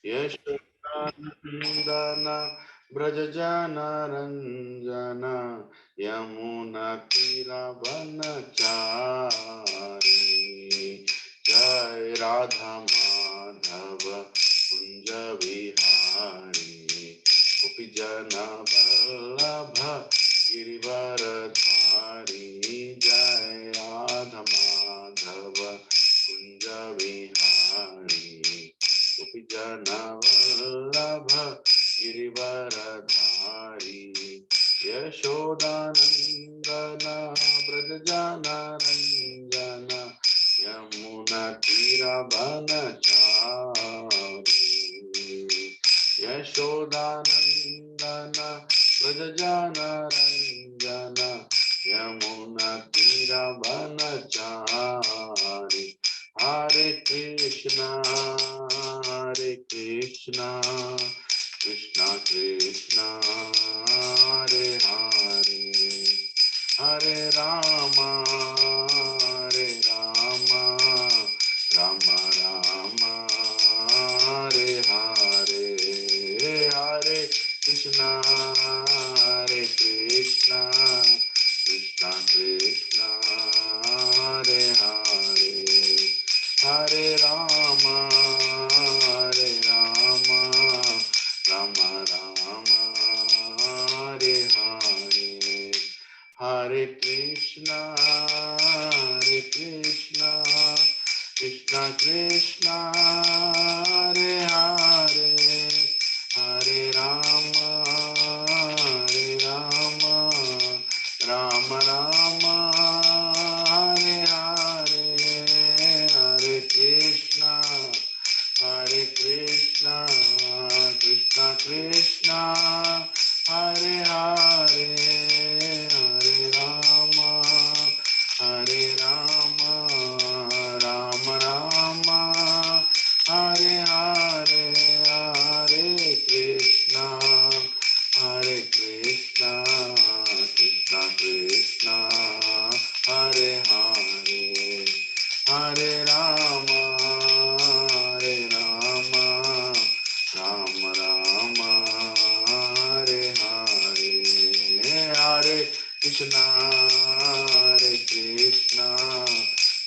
यशोदानंदन ब्रज जन रंजन यमुना तीरवनचारी जय राधा माधव कुंज विहारी गोपी जन वल्लभ गिरिवरधारी जय राधा माधव कुंज विहारी गोपी जन वल्लभ गिरिवरधारी यशोदानंदन ब्रज जन रंजन यमुना तीरवनचारी यशोदानंदन ब्रज जन रंजन यमुना तीरवनचारी हरे कृष्णा कृष्णा कृष्णा हरे हरे हरे रामा राम राम हरे हरे हरे कृष्णा कृष्णा कृष्णा हरे हरे हरे राम राम राम हरे हरे हरे कृष्णा कृष्णा कृष्णा हरे हरे हरे राम राम राम हरे हरे हरे कृष्णा कृष्णा कृष्णा हरे हरे हरे राम राम राम हरे हरे हरे कृष्णा कृष्णा कृष्णा हरे हरे हरे राम राम हरे हरे हरे कृष्णा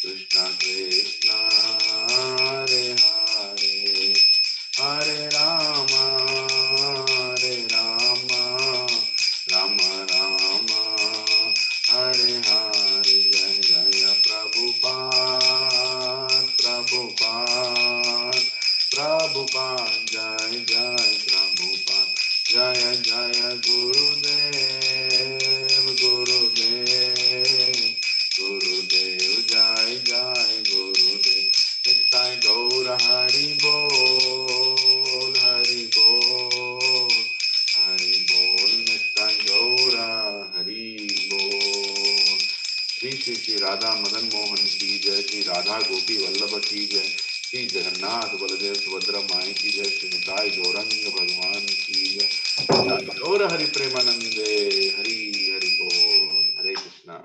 कृष्णा कृष्णा हरे हरे हरे राम राम हरे हरे जय जय प्रभुपाद जय जय प्रभुपाद जय जय गुरुदेव जय जय गुरुदेव निताय गौर हरि बोल निताय गौर हरि बोल। श्री श्री श्री राधा मदन मोहन की जय। श्री राधा गोपी वल्लभ की जय। श्री जगन्नाथ बलदेव सुभद्रा माई की जय। श्री निताय गौरंग भगवान की जय। गौर हरि प्रेमानंदे हरि हरि बोल। हरे कृष्णा।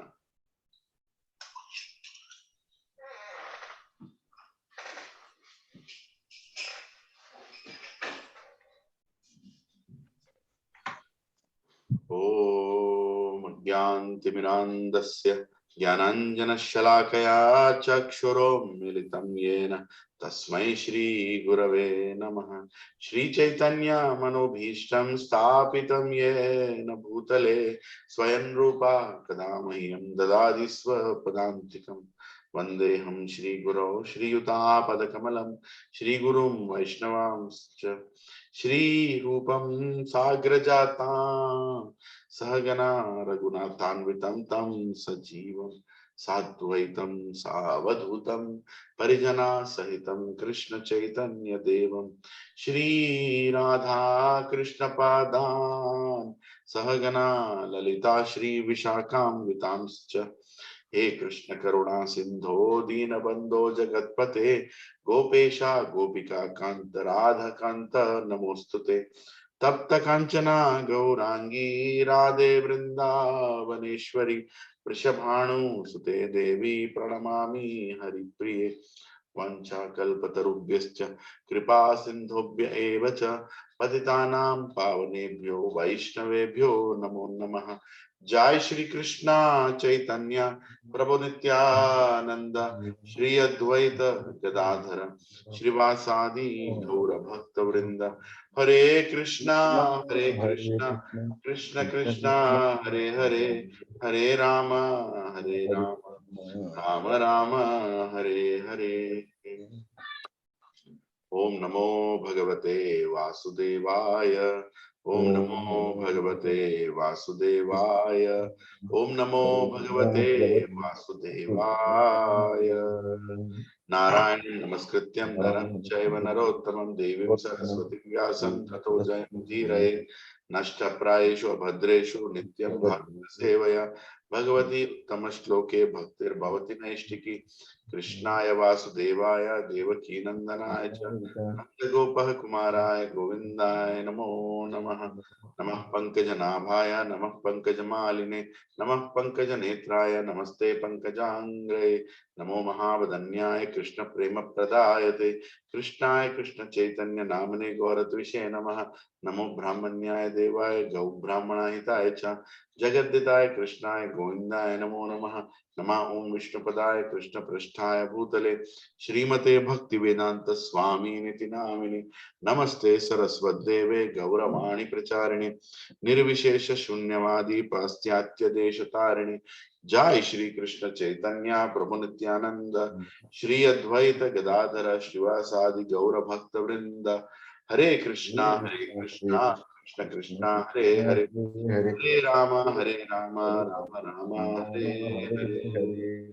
ओम ज्ञानतिमिरान्धस्य ज्ञानाञ्जनशलाकया चक्षुरोन्मीलितं येन तस्मै श्रीगुरवे नमः। श्रीचैतन्यमनोभीष्टं स्थापितं येन भूतले स्वयं रूपा कदा मह्यं ददाति स्वपदान्तिकम्। वन्देऽहं श्रीगुरौ श्रीयुतापदकमलं श्रीगुरुं वैष्णवांश्च श्रीरूपं साग्रजातां सहगना रघुनाथान्वितं तं सजीवं साद्वैतं सावधूतं परिजना सहितं कृष्ण चैतन्य देवं श्री राधा कृष्ण पादान् सहगना ललिता श्री विशाखान्वितांश्च। हे कृष्ण करुणा सिंधो दीनबंधो जगतपते गोपेशा गोपिका कांत राधा कांत नमोस्तुते। तप्त कांचना गौरांगी राधे वृंदावनेश्वरी वृषभानु सुते देवी प्रणमामि हरिप्रिये। वाञ्छाकल्पतरुभ्यश्च कृपा सिन्धुभ्य एव च पतितानां पावनेभ्यो वैष्णवेभ्यो नमो नमः। जय श्री कृष्णा चैतन्य प्रभु नित्यानंद श्री अद्वैत गदाधर श्रीवासादि गौर भक्त वृंद। हरे कृष्णा कृष्ण कृष्णा हरे हरे, हरे राम राम राम हरे हरे। ओम नमो भगवते वासुदेवाय, ओम नमो भगवते वासुदेवाय, ओम नमो भगवते वासुदेवाय। नारायण नमस्कृत्यं नरं चैव नरोत्तमं देवीं सरस्वतीं व्यासं ततो जयमुदीरये। नष्टप्रायेषु अभद्रेषु नित्यं भागवत सेवया भगवती उत्तम श्लोके भक्तिर्भवति नैष्टिकी। कृष्णाय वासुदेवाय देवकी नंदनाय च नंदगोपः कुमाराय गोविंदाय नमो नमः। नमः पंकजनाभाय नमः पंकजमालिने नमः पंकजनेत्राय नमस्ते पंकजांग्रे। नमो महावदन्याय कृष्ण प्रेम प्रदायते कृष्णाय कृष्ण चैतन्य नामने गौरद्विषे नमः। नमो ब्राह्मण्याय देवाय गौ ब्राह्मणाहिताय च जगद्दिताय कृष्णाय गोविंदाय नमो नमः। नमः ओम विष्णुपदाय कृष्ण पृष्ठाय भूतले श्रीमते भक्ति वेदांत स्वामी निति नामिने। नमस्ते सरस्वदेवे गौरवाणी प्रचारिणे निर्विशेष शून्यवादी पाश्चात्य देश तारिणे। जय श्री कृष्ण चैतन्य प्रभु नित्यानंद श्री अद्वैत गदाधर श्रीवासादि गौर भक्त वृंद। हरे कृष्णा कृष्ण कृष्णा हरे हरे, हरे राम राम राम हरे हरे।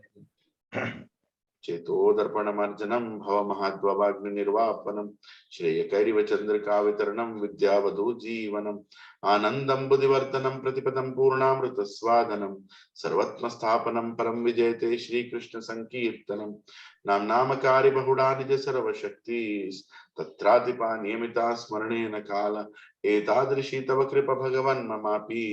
चेतोदर्पणमर्जनं भवमहाद्ववाग्निर्वापनं श्रेयकैरिव चन्द्रिकावितरणं विद्यावधूजीवनम् आनन्दं बुद्धिवर्धनं प्रतिपदं पूर्णामृतस्वादनं सर्वत्मस्थापनं परं विजयते श्रीकृष्णसङ्कीर्तनं। नाम्नामकारि बहुडा निज सर्वशक्ति तत्रातिपा नियमिता स्मरणेन काल एतादृशी तव कृप भगवन् ममापि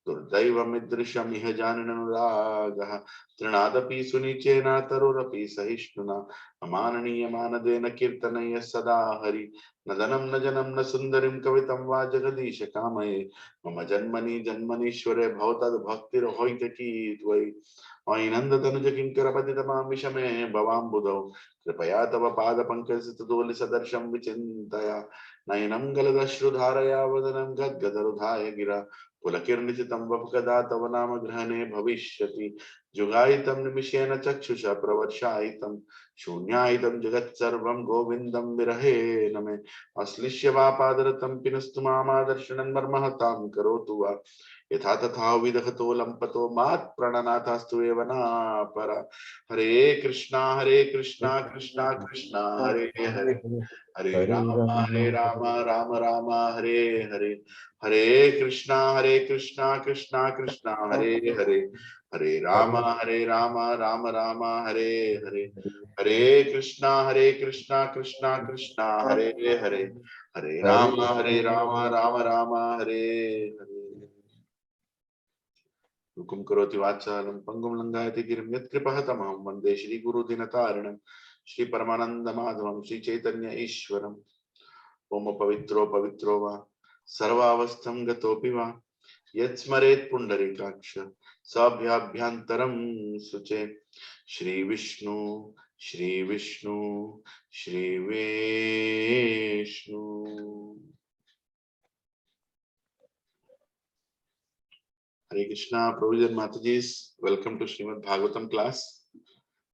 दुर्दैवमिदृशमिह जाननुरागः तृणादपि सुनिचेन तरुरपि सहिष्णुना अमाननीय मानदेन कीर्तनय सदा हरि। नदनं न जनं न सुन्दरीं कवितं वा जगदीश कामये मम जन्मनि जन्मनीश्वरे भवतद्भक्तिर्होइतकी त्वयि। अयि नन्दतनुज किङ्करपतितमां विषमे भवाम्बुधौ कृपया तव पादपङ्कजस्थितधूलिसदर्शं विचिन्तया नयनं गलदश्रुधारया वदनं गद्गदरुधाय गिरा पुलकिर्निशितं वपु कदा तव नाम ग्रहणे भविष्यति। जुगायितं निमिषेण चक्षुषा प्रवर्षायितं शून्यायितं जगत्सर्वं गोविन्दं विरहे नमे। अश्लिष्य वा पादरतं पिनस्तु मामादर्शनं मर्महतां करोतु वा यथा तथा विदहतो लम्पतो मात् प्रणनाथास्तु एव नापरा। हरे कृष्णा कृष्णा कृष्णा हरे हरे, हरे राम राम राम हरे हरे। हरे कृष्णा कृष्णा कृष्णा हरे हरे, हरे राम राम राम हरे हरे। हरे कृष्णा कृष्णा कृष्णा हरे हरे, हरे राम राम राम हरे हरे। हुकुम करोति वाचालं पंगुं लंघयति गिरिं यत्कृपः तमहं वन्दे श्रीगुरुदिनतारिणं श्री परमानंद माधवं श्री चैतन्य ईश्वरम्। ओम पवित्रो वा सर्वावस्थं गतोऽपि वा यत्स्मरेत् पुंडरीकाक्ष सभ्याभ्यन्तरं शुचे। Shri Vishnu Shri Vishnu Shri Vishnu. Hare Krishna, Prabhuji and Mataji's, welcome to Srimad Bhagavatam class.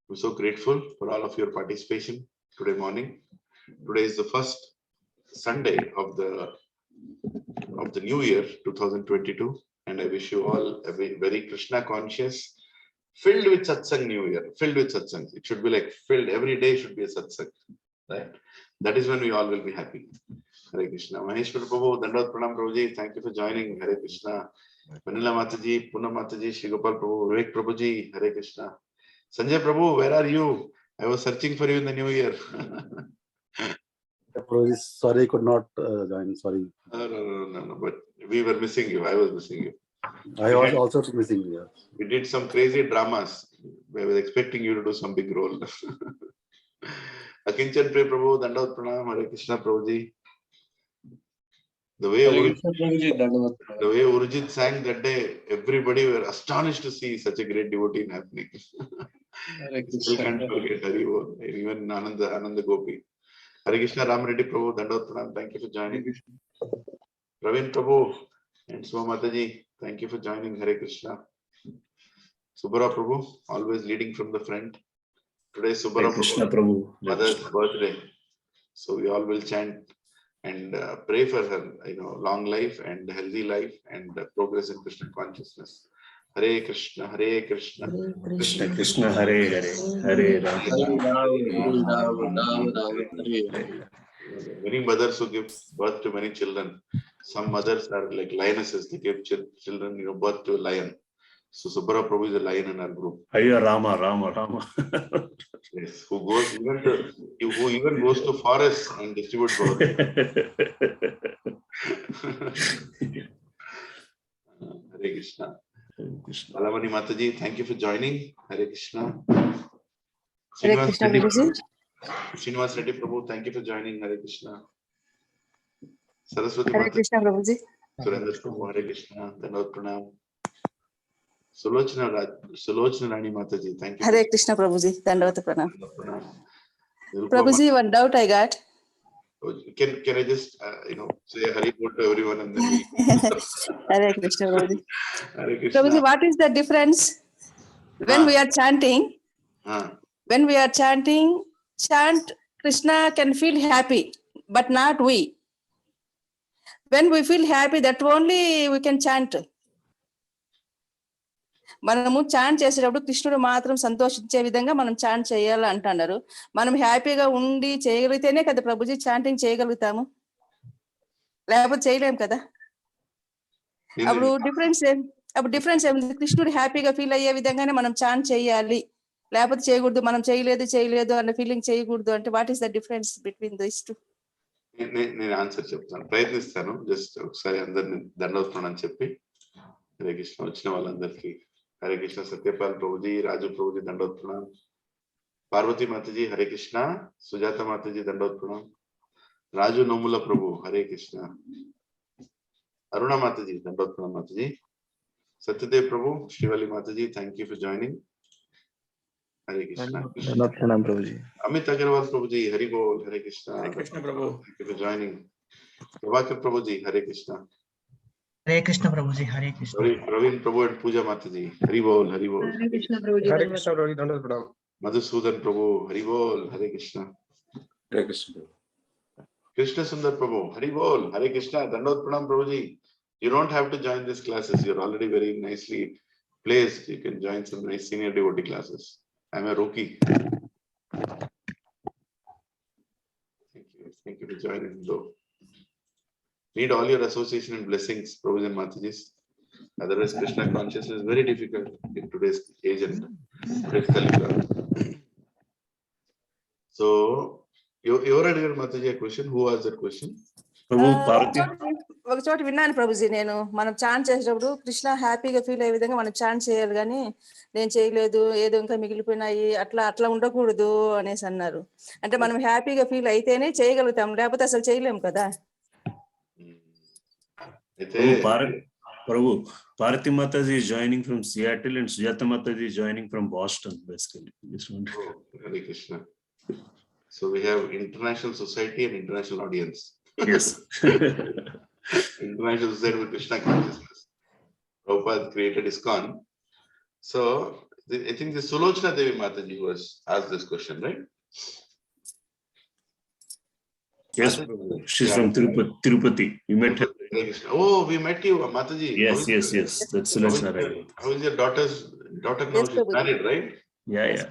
I'm so grateful for all of your participation today morning. Today is the first Sunday of the new year 2022, and I wish you all a very Krishna conscious, filled with satsang new year, filled with satsang. It should be like filled, every day should be a satsang, right? That is when we all will be happy. Hare Krishna. Maheshwar Prabhu, Dandot Pranam Prabhuji, thank you for joining. Hare Krishna. Vanilla Mataji, Puna Mataji, Shri Gopal Prabhu, Vivek Prabhuji, Hare Krishna. Sanjay Prabhu, where are you? I was searching for you in the new year. Prabhuji, sorry, could not join. Sorry. No, but we were missing you. I was missing you. I was also missing you. We did some crazy dramas. We were expecting you to do some big role. Akinchan Priya Prabhu, Dandavat Pranam, Hare Krishna Prabhuji. The way Urjit sang that day, everybody were astonished to see such a great devotee happening. Still can't forget Hari Bol, even Ananda Gopi. Hare Krishna Ram Reddy Prabhu, Dandavat Pranam, thank you for joining. Praveen Prabhu and Suma Mataji, thank you for joining. Hare Krishna. Subara Prabhu, always leading from the front. Today Subara Krishna Prabhu, mother's birthday, so we all will chant and pray for her, long life and healthy life and progress in Krishna consciousness. Hare Krishna, Hare Krishna, Krishna Krishna, Hare Hare, Hare Ram. Many mothers who give birth to many children. Some mothers are like lionesses; they give children, birth to a lion. So Subara Prabhu is a lion in our group. Hare Rama. Yes, who even goes to forests and distributes birth. Hare Krishna. Alamani Mataji, thank you for joining. Hare Krishna. Hare Krishna Prabhuji. Srinivas Reddy Prabhu, thank you for joining. Hare Krishna. Saraswati Hare Mataji, Krishna Prabhuji. Surendra Prabhu, Hare Krishna. Dandavat Pranam. Sulochana Rani Mataji, thank you. Hare Krishna Prabhuji. Dandavat Pranam. Pranam. Prabhuji, one doubt I got. Can I just say Hari Bol to everyone and then Hare Krishna Prabhuji. Hare Krishna. Prabhuji, what is the difference when we are chanting? When we are chanting, Krishna can feel happy, but not we. When we feel happy, that only we can chant. మనము chant చేసేటప్పుడు కృష్ణుడు మాత్రం సంతోషించే విధంగా మనం chant చేయాలి అంటున్నారు. మనం హ్యాపీగా ఉండి చేయగలిగితేనే కదా ప్రభుజీ చాంటింగ్ చేయగలుగుతాము, లేకపోతే చేయలేం కదా. అప్పుడు డిఫరెన్స్ ఏముంది? కృష్ణుడు హ్యాపీగా ఫీల్ అయ్యే విధంగానే మనం చాంట్ చేయాలి, లేకపోతే చేయకూడదు. మనం చేయలేదు అన్న ఫీలింగ్ చేయకూడదు అంటే what is the difference between this to? నేను ఆన్సర్ చెప్తాను, ప్రయత్నిస్తాను. జస్ట్ ఒకసారి అందరిని దండవుతున్నాను అని చెప్పి. హరే కృష్ణ వచ్చిన వాళ్ళందరికీ హరే కృష్ణ. సత్యపాల్ ప్రభుజీ, రాజు ప్రభుజీ దండవుతున్నాం. పార్వతీ మాతాజీ హరే కృష్ణ. సుజాత మాతాజీ దండవుతున్నాం. రాజు నోముల ప్రభు హరే కృష్ణ. అరుణ మాతాజీ దండవుతున్నాం Mataji. Satyadev Prabhu, Srivalli Mataji, thank you for joining. Hare Krishna. प्रणाम प्रभु जी. अमित अग्रवाल प्रभु जी, हरि बोल. Hare Krishna. Hare Krishna Prabhu. Thank you for joining. Prabhakar Prabhu ji, Hare Krishna. Hare Krishna Prabhu ji. Hare Krishna. Praveen Prabhu and Pooja Mata ji, Hari बोल. हरि बोल. हरे कृष्ण प्रभु जी. दंडवत प्रणाम. मधुसूदन प्रभु, हरि बोल. हरे कृष्णा. Hare Krishna. कृष्ण सुंदर प्रभु, हरि बोल. हरे कृष्णा. दंडवत प्रणाम प्रभु जी. You don't have to join these classes. You're already very nicely placed. You can join some nice senior devotee classes. I'm a rookie. Thank you for joining though. Need all your association and blessings, Prabhuji and Matajis. Otherwise, Krishna consciousness is very difficult in today's age and today's Kalika. So, you already heard Mataji a question. Who asked that question? Prabhu, Parvati. ఒక చోట విన్నాను ప్రభుజీ, నేను మనం chant చేసేటప్పుడు కృష్ణ హ్యాపీగా feel అయ్యే విధంగా మనం చాంట్ చేయాలి, కానీ నేను చేయలేదు, ఏదో ఇంకా మిగిలిపోయినాయి, అట్లా ఉండకూడదు అనేసి అన్నారు. అంటే మనం హ్యాపీగా ఫీల్ అయితేనే చేయగలుగుతాం, లేకపోతే అసలు చేయలేము కదా. Prabhu, Parvati Mataji is joining from Seattle and Sujata Mataji is joining from Boston, basically. Hare Krishna. So we have international society and international audience. Yes. International Society with Krishna Consciousness. Prabhupada created ISKCON. So I think the Sulochana Devi Mataji was asked this question, right? Yes, she's from Tirupati. You met her. Oh, we met you, Mataji. Yes. That's Sulochana. How is your daughter now? Yes, She's married, right? Yeah.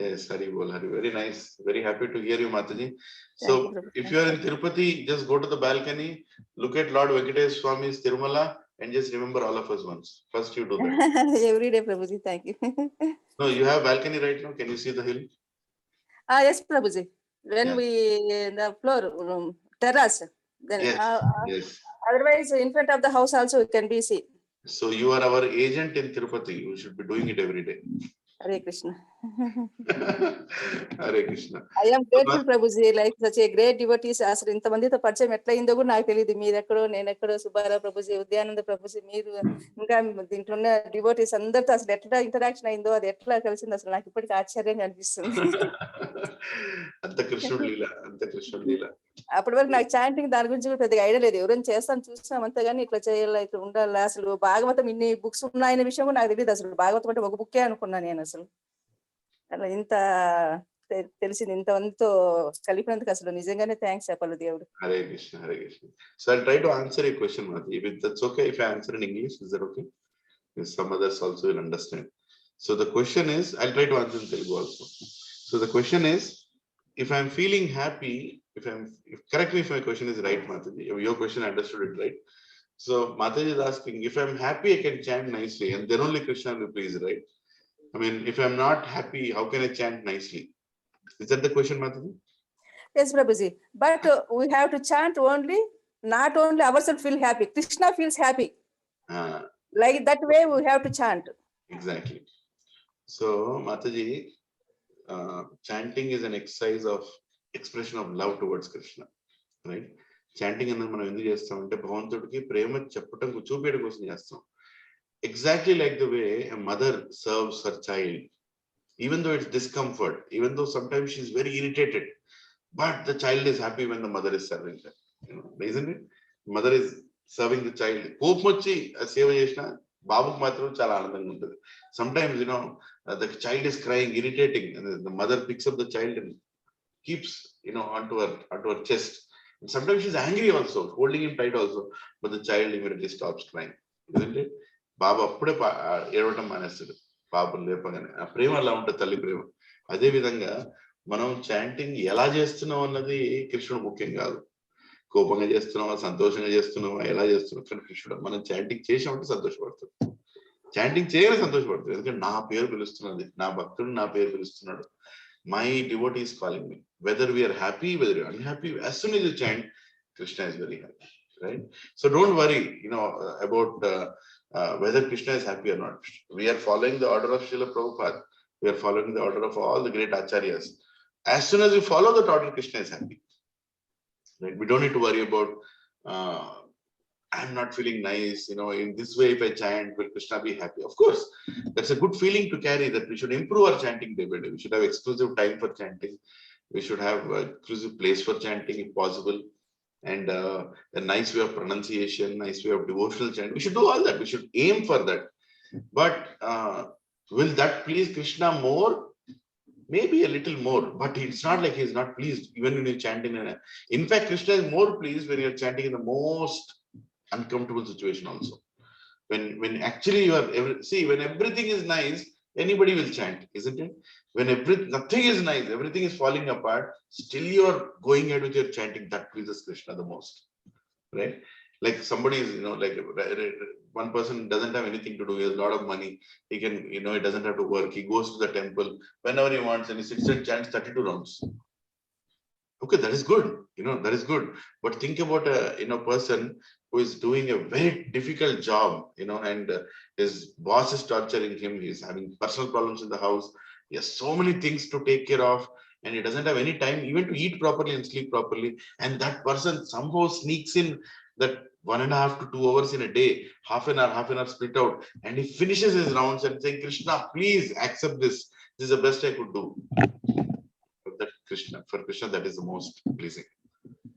Yes, Hari Bol, Hari. Very nice. Very happy to hear you, Mataji. So, if you are in Tirupati, just go to the balcony, look at Lord Venkatesh Swami's Tirumala, and just remember all of us once. First, you do that. Every day, Prabhuji. Thank you. No, you have balcony right now. Can you see the hill? Yes, Prabhuji. When we in the floor terrace, then Yes. Otherwise, in front of the house also it can be seen. So you are our agent in Tirupati. You should be doing it every day. Hare Krishna. Hare Krishna. I am grateful, Prabhuji, like such a great devotees. అసలు ఇంతమందితో పరిచయం ఎట్లా అయిందో కూడా నాకు తెలియదు. మీరెక్కడో నేనెక్కడో, సుబ్బారావు ప్రభుజీ, ఉదయానంద ప్రభుజీ, మీరు ఇంకా దీంట్లో ఉన్న డివోటీస్ అందరితో అసలు ఎట్లా ఇంటరాక్షన్ అయిందో, అది ఎట్లా కలిసిందో అసలు నాకు ఇప్పటికీ ఆశ్చర్యంగా అనిపిస్తుంది. అంత కృష్ణుడు లీల, అంత కృష్ణుడు లీల. అప్పటి వరకు నాకు చాంటింగ్ దాని గురించి కూడా పెద్దగా ఐడియా లేదు. ఎవరైనా చేస్తాను చూస్తాం అంతే కానీ ఇట్లా చేయాలా, ఇట్లా ఉండాలా, అసలు భాగవతం ఇన్ని బుక్స్ ఉన్నాయనే విషయం కూడా నాకు తెలియదు. అసలు భాగవతం అంటే ఒక బుక్కే అనుకున్నాను నేను. అసలు అలా ఇంత తెలిసింది, ఇంతమందితో కలిపినందుకు అసలు నిజంగానే థ్యాంక్స్ చెప్పాలి దేవుడు. Hare Krishna, Hare Krishna. So I'll try to answer your question, Mati. If that's okay, if I answer in English, is that okay? If some others also will understand. So the question is, I'll try to answer in Telugu also. So the question is, if I'm feeling happy, correct me if my question is right, Mataji. Your question, I understood it right. So Mataji is asking, if I'm happy, I can chant nicely, and then only Krishna will please, right? I mean, if I'm not happy, how can I chant nicely? Is that the question, Mataji? Yes, Prabhuji. But we have to chant only, not only ourselves feel happy. Krishna feels happy. Like that way we have to chant. Exactly. So Mataji, chanting is an exercise of expression of love towards Krishna, right? Chanting అన్నది మనం ఎందుకు చేస్తాం అంటే భగవంతుడికి ప్రేమ చెప్పటం చూపించడం కోసం చేస్తాం. Exactly like the way a mother serves her child, even though it's discomfort, even though sometimes she's very irritated, but the child is happy when the mother is serving her. You know, isn't it? Mother is serving the child. కోపం వచ్చి సేవ చేసిన బాబుకు మాత్రం చాలా ఆనందంగా ఉంటుంది. Sometimes, you know, the child is crying, irritating, and the mother picks up the child and keeps, you know, onto her chest. And sometimes she's angry also, holding him tight also, but the child immediately stops crying, isn't it? బాబు అప్పుడే ఏడవటం మానేస్తాడు పాపం లేపగానే. ఆ ప్రేమ అలా ఉంటుంది, తల్లి ప్రేమ. అదే విధంగా మనం చాంటింగ్ ఎలా చేస్తున్నాం అన్నది కృష్ణుడు ముఖ్యం కాదు. కోపంగా చేస్తున్నావా, సంతోషంగా చేస్తున్నావా, ఎలా చేస్తున్నావు, కానీ కృష్ణుడు మనం చాంటింగ్ చేసామంటే సంతోషపడుతుంది. చాంటింగ్ చేయగానే సంతోషపడుతుంది, ఎందుకంటే నా పేరు పిలుస్తున్నది, నా భక్తుడు నా పేరు పిలుస్తున్నాడు. My devotee is calling me. Whether we are happy, whether we are unhappy, as soon as you chant, Krishna is very happy, right? So don't worry, you know, about whether Krishna is happy or not. We are following the order of Srila Prabhupada. We are following the order of all the great acharyas. As soon as we follow that order, Krishna is happy, right? We don't need to worry about I'm not feeling nice, you know, in this way if I chant, will Krishna be happy? Of course, that's a good feeling to carry, that we should improve our chanting day by day. We should have exclusive time for chanting. We should have exclusive place for chanting if possible, and a nice way of pronunciation, nice way of devotional chant. We should do all that. We should aim for that. But will that please Krishna more? Maybe a little more, but it's not like he's not pleased even when you chant in fact, Krishna is more pleased when you're chanting in the most uncomfortable situation also. When actually you are when everything is nice, anybody will chant, isn't it? When nothing is nice, everything is falling apart, still you are going ahead with your chanting, that pleases Krishna the most, right? Like somebody is, you know, like one person doesn't have anything to do, he has a lot of money, he can, you know, he doesn't have to work, he goes to the temple whenever he wants and he sits and chants 32 rounds. Okay, that is good, you know, that is good. But think about a, you know, person who is doing a very difficult job, you know, and his boss is torturing him, he is having personal problems in the house, he has so many things to take care of, and he doesn't have any time even to eat properly and sleep properly, and that person somehow sneaks in that 1.5 to 2 hours in a day, half an hour split out, and he finishes his rounds and saying, Krishna, please accept this is the best I could do. For Krishna, that is the most pleasing,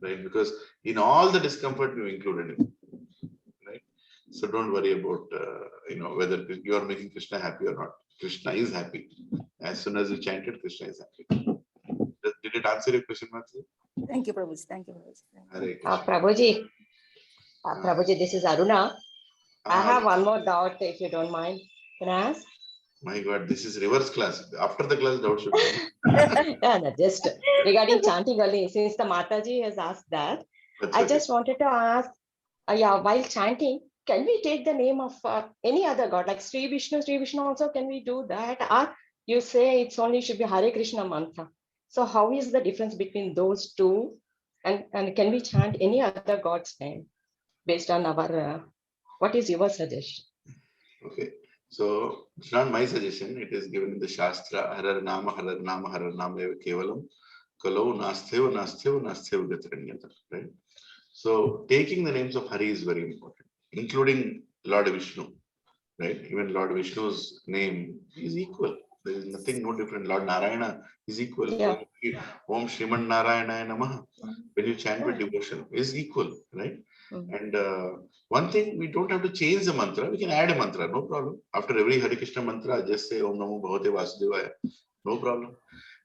right? Because in all the discomfort you included him, right? So don't worry about you know, whether you are making Krishna happy or not. Krishna is happy. As soon as you chanted, Krishna is happy. Did it answer your question, Matsu? Thank you, Prabhuji. Thank you, Prabhuji. Prabhuji, Prabhuji, this is Aruna. I have one more doubt, if you don't mind. Can I ask? My God, this is reverse class. After the class, doubt should come. No, just regarding chanting only, since the Mataji has asked that, That's I okay. just wanted to ask, while chanting, can we take the name of any other god, like Sri Vishnu also, can we do that? Or you say it's only should be Hare Krishna mantra. So how is the difference between those two? And can we chant any other god's name based on our, what is your suggestion? Okay. So it's not my suggestion. It is given in the Shastra. Harar Nama Eva Kevalam. Kalau Nastheva Gatranyata. Right? So taking the names of Hari is very important, including Lord Vishnu. Right? Even Lord Vishnu's name is equal. There is nothing no different. Lord Narayana is equal. Yeah. Om Shriman Narayana Namaha. When you chant with devotion, is equal, right? And one thing, we don't have to change the mantra. We can add a mantra, no problem. After every Hare Krishna mantra, just say Om Namo Bhagavate Vasudevaya, no problem.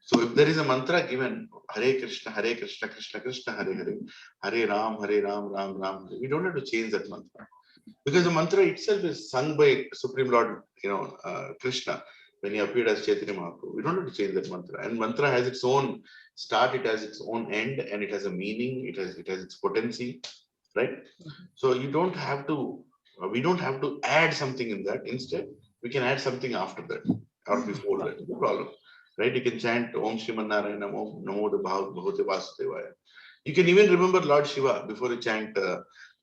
So if there is a mantra given, Hare Krishna, Krishna Krishna, Hare Hare, Hare Ram, Ram Ram, we don't have to change that mantra. Because the mantra itself is sung by Supreme Lord, Krishna, when he appeared as Chaitanya Mahaprabhu. We don't have to change that mantra. And mantra has its own start, it has its own end, and it has a meaning, it has its potency, right? So you don't have to, we don't have to add something in that. Instead, we can add something after that or before that. No problem, right? You can chant Om Shriman Narayana Namo Bhagavate Vasudevaya. You can even remember Lord Shiva before you chant.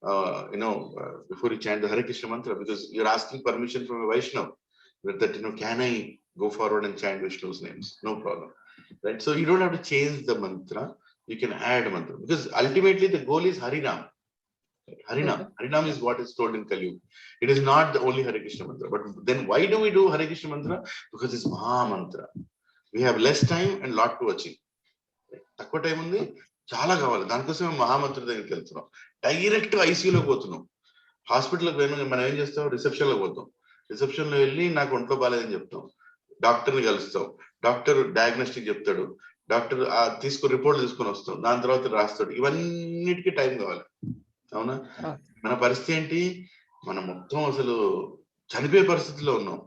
Before you chant the Hare Krishna mantra, because you're asking permission from a Vaishnava that, can I go forward and chant Vishnu's names? No problem, right? So you don't have to change the mantra. You can add a mantra, because ultimately the goal is Harinam. Harinam is what is told in Kali Yuga. It is not the only Hare Krishna mantra. But then why do we do Hare Krishna mantra? Because it's Maha mantra. We have less time and lot to achieve. Takwa time undi, చాలా కావాలి. దానికోసమే మహామంత్రి దగ్గరికి వెళ్తున్నాం. Direct ఐసీయూలోకి పోతున్నాం. హాస్పిటల్కి పోయినా మనం ఏం చేస్తాం? రిసెప్షన్లోకి పోతాం. రిసెప్షన్లో వెళ్ళి నాకు ఒంట్లో బాగాలేదని చెప్తాం. డాక్టర్ని కలుస్తాం. డాక్టర్ డయాగ్నోస్టిక్ చెప్తాడు. డాక్టర్ రిపోర్ట్ తీసుకొని వస్తాం. దాని తర్వాత రాస్తాడు. ఇవన్నిటికీ టైం కావాలి. అవునా? మన పరిస్థితి ఏంటి? మనం మొత్తం అసలు చనిపోయే పరిస్థితిలో ఉన్నాం.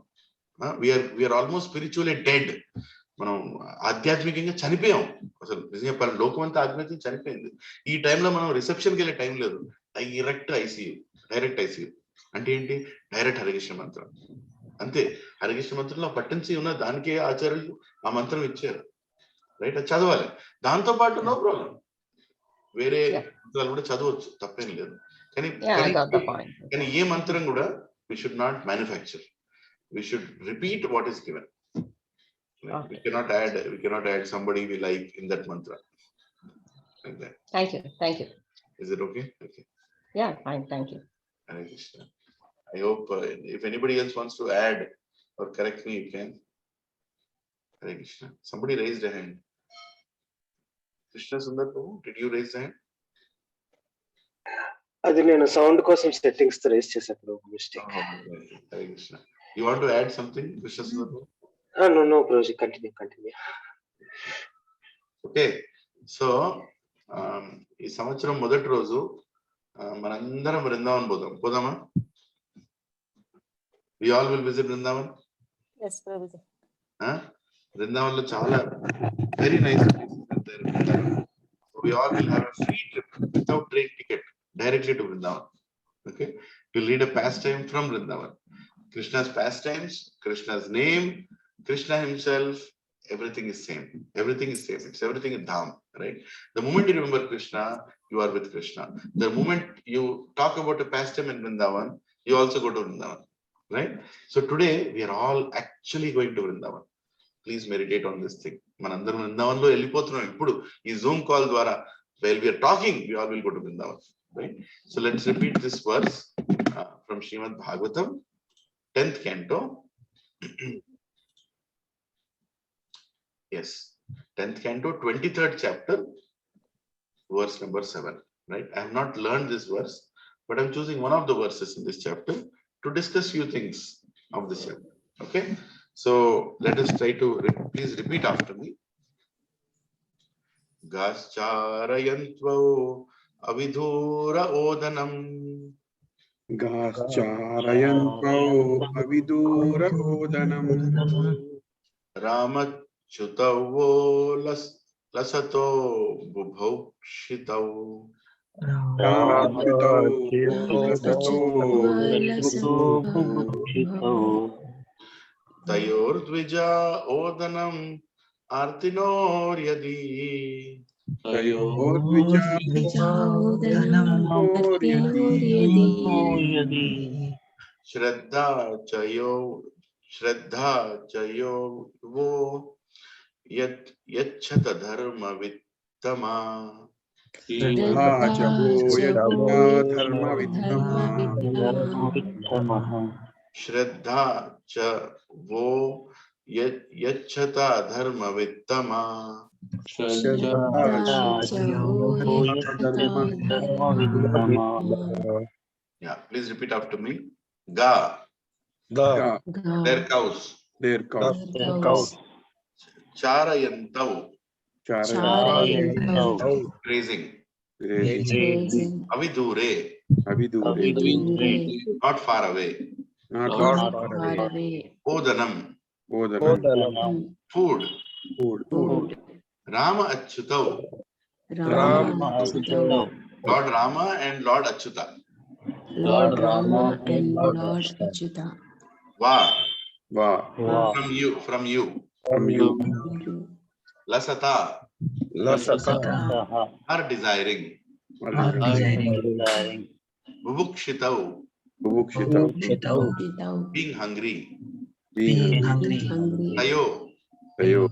We are almost spiritually dead. మనం ఆధ్యాత్మికంగా చనిపోయాం. అసలు నిజంగా లోకం అంతా ఆధ్యాత్మికంగా చనిపోయింది. ఈ టైంలో మనం రిసెప్షన్కి వెళ్ళే టైం లేదు. డైరెక్ట్ ఐసీయూ అంటే ఏంటి? డైరెక్ట్ హరికృష్ణ మంత్రం. అంతే. హరికృష్ణ మంత్రంలో పట్టెన్సీ ఉన్న దానికే ఆచార్యులు ఆ మంత్రం ఇచ్చారు, రైట్? అది చదవాలి. దాంతో పాటు నో ప్రాబ్లం, వేరే మంత్రాలు కూడా చదవచ్చు, తప్పేం లేదు. కానీ ఏ మంత్రం కూడా we should not manufacture. We should repeat what is given. Okay. We cannot add somebody we like in that mantra. Like that. Thank you. Is it okay? Okay. Yeah, fine. Thank you. Hare Krishna. I hope if anybody else wants to add or correct me, you can. Hare Krishna. Somebody raised a hand. Krishna Sundar Prabhu, did you raise a hand? అది నేను sound కోసం settings తో race చేసేప్పుడు mistake. Hare Krishna. You want to add something, Krishna Sundar Prabhu? No, Prabhuji, continue. Okay. So, ఈ సంవత్సరం మొదటి రోజు మనందరం బృందావన్ పోదామా? We all will visit Vrindavan? Yes, Prabhuji. Brindavan లో చాలా very nice places there. So we all will have a free trip without train ticket directly to Vrindavan. Okay? We'll lead a pastime from Vrindavan. Krishna's pastimes, Krishna's name, Krishna himself, everything is same. Everything is same. It's everything in Dham, right? The moment you remember Krishna, you are with Krishna. The moment you talk about a pastime in Vrindavan, you also go to Vrindavan, right? So today we are all actually going to Vrindavan. Please meditate on this thing. Manandaram Vrindavan lo ellipothunam ippudu ee Zoom call dwara. While we are talking, we all will go to Vrindavan, right? So let's repeat this verse from Srimad Bhagavatam, 10th canto. Yes, 10th canto, 23rd chapter, verse number 7, right? I have not learned this verse, but I'm choosing one of the verses in this chapter to discuss few things of this chapter, okay? So let us try to, please repeat after me. Gascharayantvo avidhura odanam. Gascharayantvo avidhura odanam. Ramat Chutavo lasato bubhokshitau. Tayor dvija odanam artinor yadi. Tayor dvija odanam artinor yadi. Shraddha chayo wo yachata dharma vittama. श्रद्धा च वो यज्ञा धर्म वित्तमा Shraddha cha wo yachata dharma vittama. श्रद्धा च वो धर्म Yeah, please repeat after me. Ga, का their cows. their cows Charayantau, चारयन्तौ grazing. grazing Avidure, अभिदूरे not far away. not far away Odanam, ओदनम food. food Rama Achyutau, Ram Lord Rama and Lord Achyuta. Lord Rama and Lord Achyuta. Va, Va from you. from you Lasata, Lasata are desiring. Bubukshitau, Bubukshitau being hungry. being Hungry. Tayo, Tayo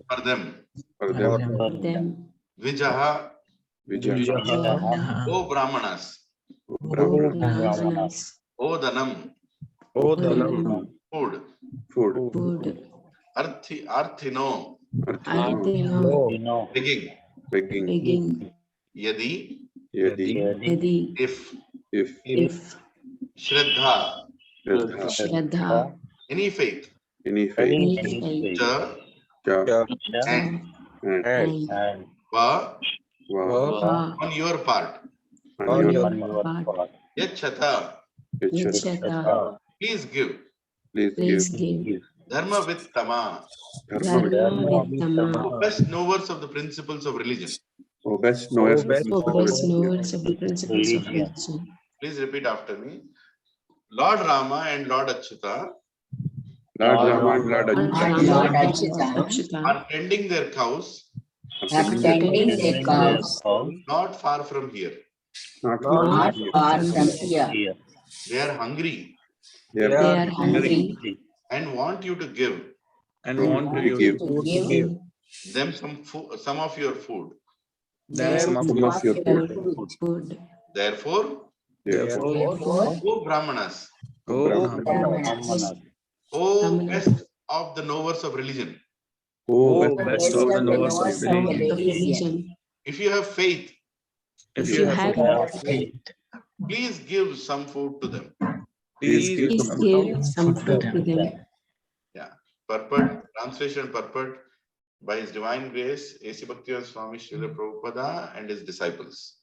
for them. for them Them. Vijaha, Vijaha O Brahmanas. Brahmanas. Odanam, Odanam food. Food. Arthino, Arthino. begging. Begging. Yadi, Yadi. if. Shraddha, Shraddha. any faith. any faith Faith. Cha, Cha and And Va, Va. on your part. on your Part. Yachata, Yachata. please give. Please give. Dharma Vittama, Dharma Vittama. best knowers of the principles of religion. Oh, best knowers For best knowers of the principles of religion. Please repeat after me. Lord Rama and Lord Achyuta Lord Rama and Lord Lord Achyuta Rama and Lord Achyuta are tending their cows not far from here. not far from here. They are hungry they They are are hungry and want you to give to give them some of your food. some of your food. food. Therefore, Therefore, O Brahmanas, Brahmanas. O best of the knowers of religion, oh, best of the knowers of Knowers of religion. if you have faith, If you have faith, please give some food to them. please give please some give some food to them. Yeah. Purport, translation purport by His Divine Grace, A.C. Bhaktivedanta Swami Srila Prabhupada and his disciples.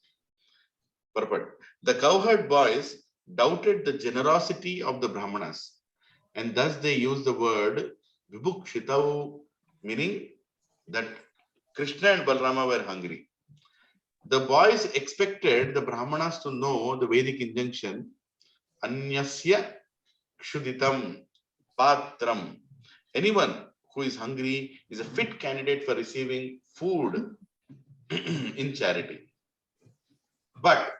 Purport. The cowherd boys doubted the generosity of the Brahmanas, and thus they used the word Vibhukshitau, meaning that Krishna and Balarama were hungry. The boys expected the Brahmanas to know the Vedic injunction Anyasya Kshuditam Patram. Anyone who is hungry is a fit candidate for receiving food in charity. But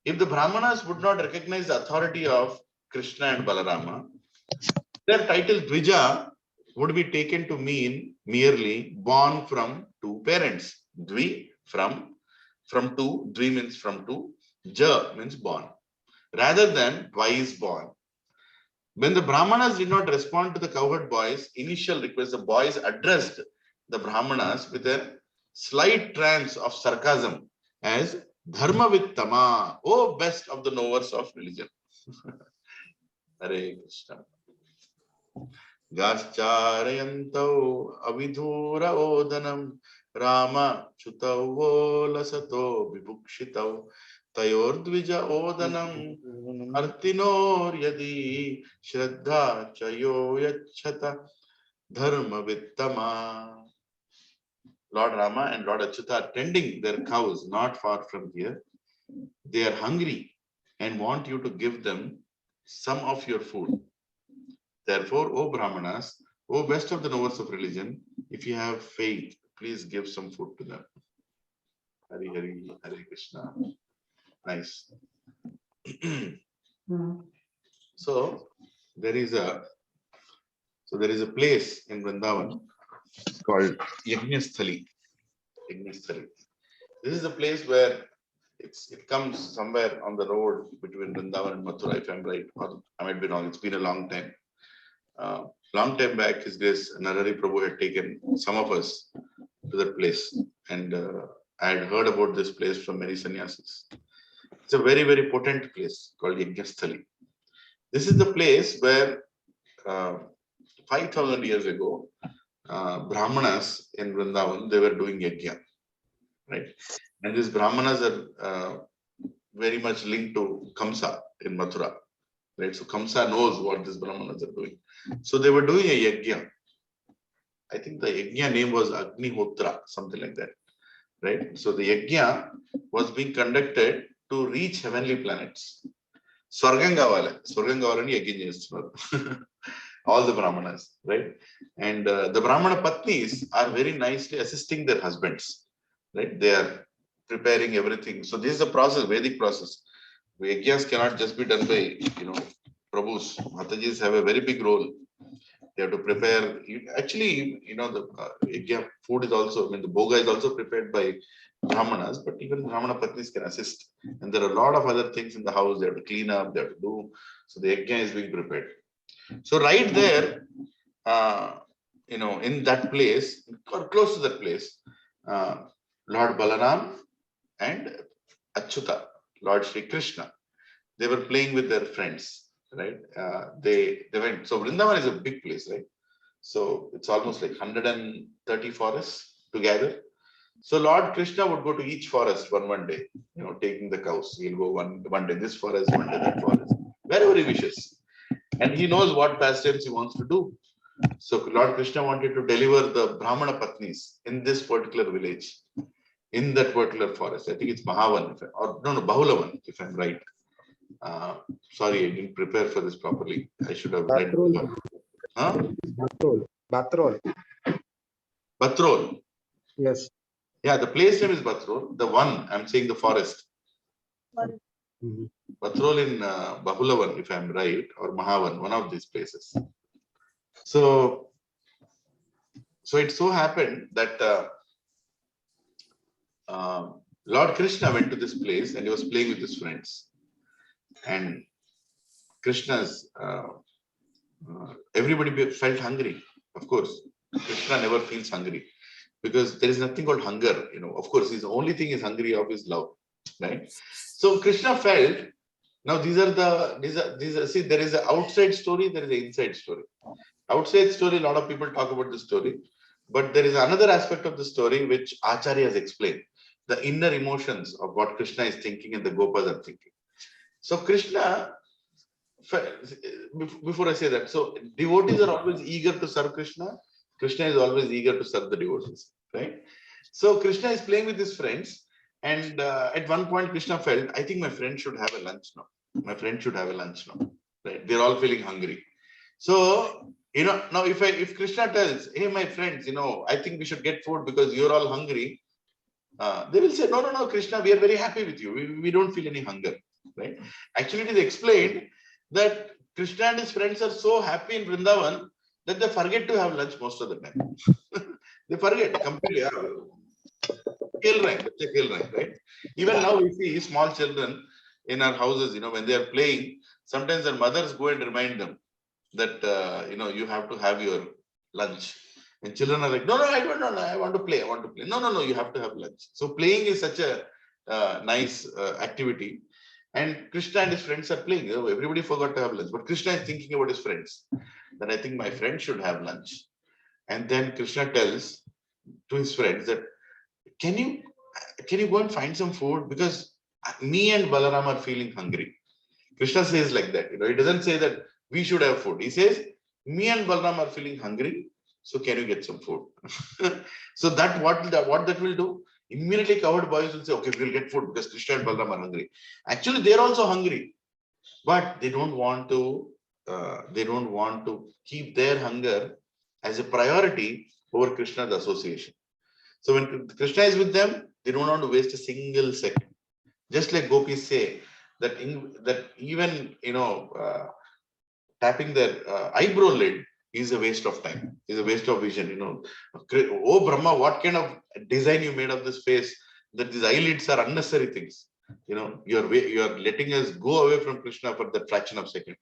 if the Brahmanas would not recognize the authority of Krishna and Balarama, their title Dvija would be taken to mean merely born from two parents. Dvi from two, Dvi means from two, Ja means born, rather than twice born. When the Brahmanas did not respond to the cowherd boys' initial request, the boys addressed the Brahmanas with a slight trance of sarcasm as Dharma Vittama, oh best of the knowers of religion. Hare Krishna. Gascharayantau avidhura odanam Rama chutavo lasato vibhukshitau Tayordvija odanam artinor yadi Shraddha chayo yachata dharma vittama. Lord Rama and Lord Achyuta are tending their cows not far from here. They are hungry and want you to give them some of your food. Therefore, O Brahmanas, O best of the knowers of religion, if you have faith, please give some food to them. Hari Hari, Hare Krishna. Nice. So, there is a place in Vrindavan called Yajnasthali. Yajnasthali. This is a place where it comes somewhere on the road between Vrindavan and Mathura, if I'm right, or I might be wrong. It's been a long time. Long time back, His Grace Narari Prabhu had taken some of us to that place, and I had heard about this place from many sannyasis. It's a very, very potent place called Yajnasthali. This is the place where 5,000 years ago, Brahmanas in Vrindavan, they were doing yajna, right? And these Brahmanas are very much linked to Kamsa in Mathura, right? So Kamsa knows what these Brahmanas are doing. So they were doing a yajna. I think the yajna name was Agnihotra, something like that, right? So the yajna was being conducted to reach heavenly planets. Swargangavale ni yajna chestunaru. All the Brahmanas, right? And the Brahmana Patnis are very nicely assisting their husbands, right? They are preparing everything. So this is a process, Vedic process. Yajnas cannot just be done by, Prabhus. Matajis have a very big role. They have to prepare. Actually, the yajna food is also, the bhoga is also prepared by Brahmanas, but even Brahmana Patnis can assist. And there are a lot of other things in the house. They have to clean up, they have to do. So the yajna is being prepared. So right there, in that place, or close to that place, Lord Balaram and Achyuta, Lord Sri Krishna, they were playing with their friends, right? They went. So Vrindavan is a big place, right? So it's almost like 130 forests together. So Lord Krishna would go to each forest one day, taking the cows. He'll go one day this forest, one day that forest, wherever he wishes. And he knows what pastimes he wants to do. So Lord Krishna wanted to deliver the Brahmana Patnis in this particular village, in that particular forest. I think it's Mahavan, Bahulavan, if I'm right. Sorry, I didn't prepare for this properly. I should have read. Batrol. Batrol. Yes. Yeah, the place name is Batrol. The one, I'm saying the forest. Batrol in Bahulavan, if I'm right, or Mahavan, one of these places. So it so happened that Lord Krishna went to this place and he was playing with his friends. And Krishna's, everybody felt hungry. Of course, Krishna never feels hungry because there is nothing called hunger. Of course, his only thing is hungry of his love, right? So Krishna felt. Now these are see, there is an outside story, there is an inside story. Outside story, a lot of people talk about the story, but there is another aspect of the story which Acharya has explained, the inner emotions of what Krishna is thinking and the Gopas are thinking. So Krishna, before I say that, so devotees are always eager to serve Krishna. Krishna is always eager to serve the devotees, right? So Krishna is playing with his friends. And at one point, Krishna felt, I think my friend should have a lunch now. My friend should have a lunch now, right? They're all feeling hungry. So, now if Krishna tells, hey, my friends, I think we should get food because you're all hungry. They will say, no, Krishna, we are very happy with you. We don't feel any hunger, right? Actually, it is explained that Krishna and his friends are so happy in Vrindavan that they forget to have lunch most of the time. They forget completely. Right? Even now we see small children in our houses, when they are playing, sometimes their mothers go and remind them that, you have to have your lunch. And children are like, no, I don't know, I want to play. No, you have to have lunch. So playing is such a nice activity. And Krishna and his friends are playing. Everybody forgot to have lunch. But Krishna is thinking about his friends. That I think my friend should have lunch. And then Krishna tells to his friends that, can you go and find some food? Because me and Balaram are feeling hungry. Krishna says like that. He doesn't say that we should have food. He says, me and Balaram are feeling hungry. So can you get some food? So that what that will do? Immediately cowherd boys will say, okay, we'll get food because Krishna and Balaram are hungry. Actually, they're also hungry, but they don't want to keep their hunger as a priority over Krishna's association. So when Krishna is with them, they don't want to waste a single second. Just like gopis say that even tapping their eyebrow lid is a waste of time, is a waste of vision, you know. Oh Brahma, what kind of design you made of this face, that these eyelids are unnecessary things. You know, you're letting us go away from Krishna for the fraction of a second.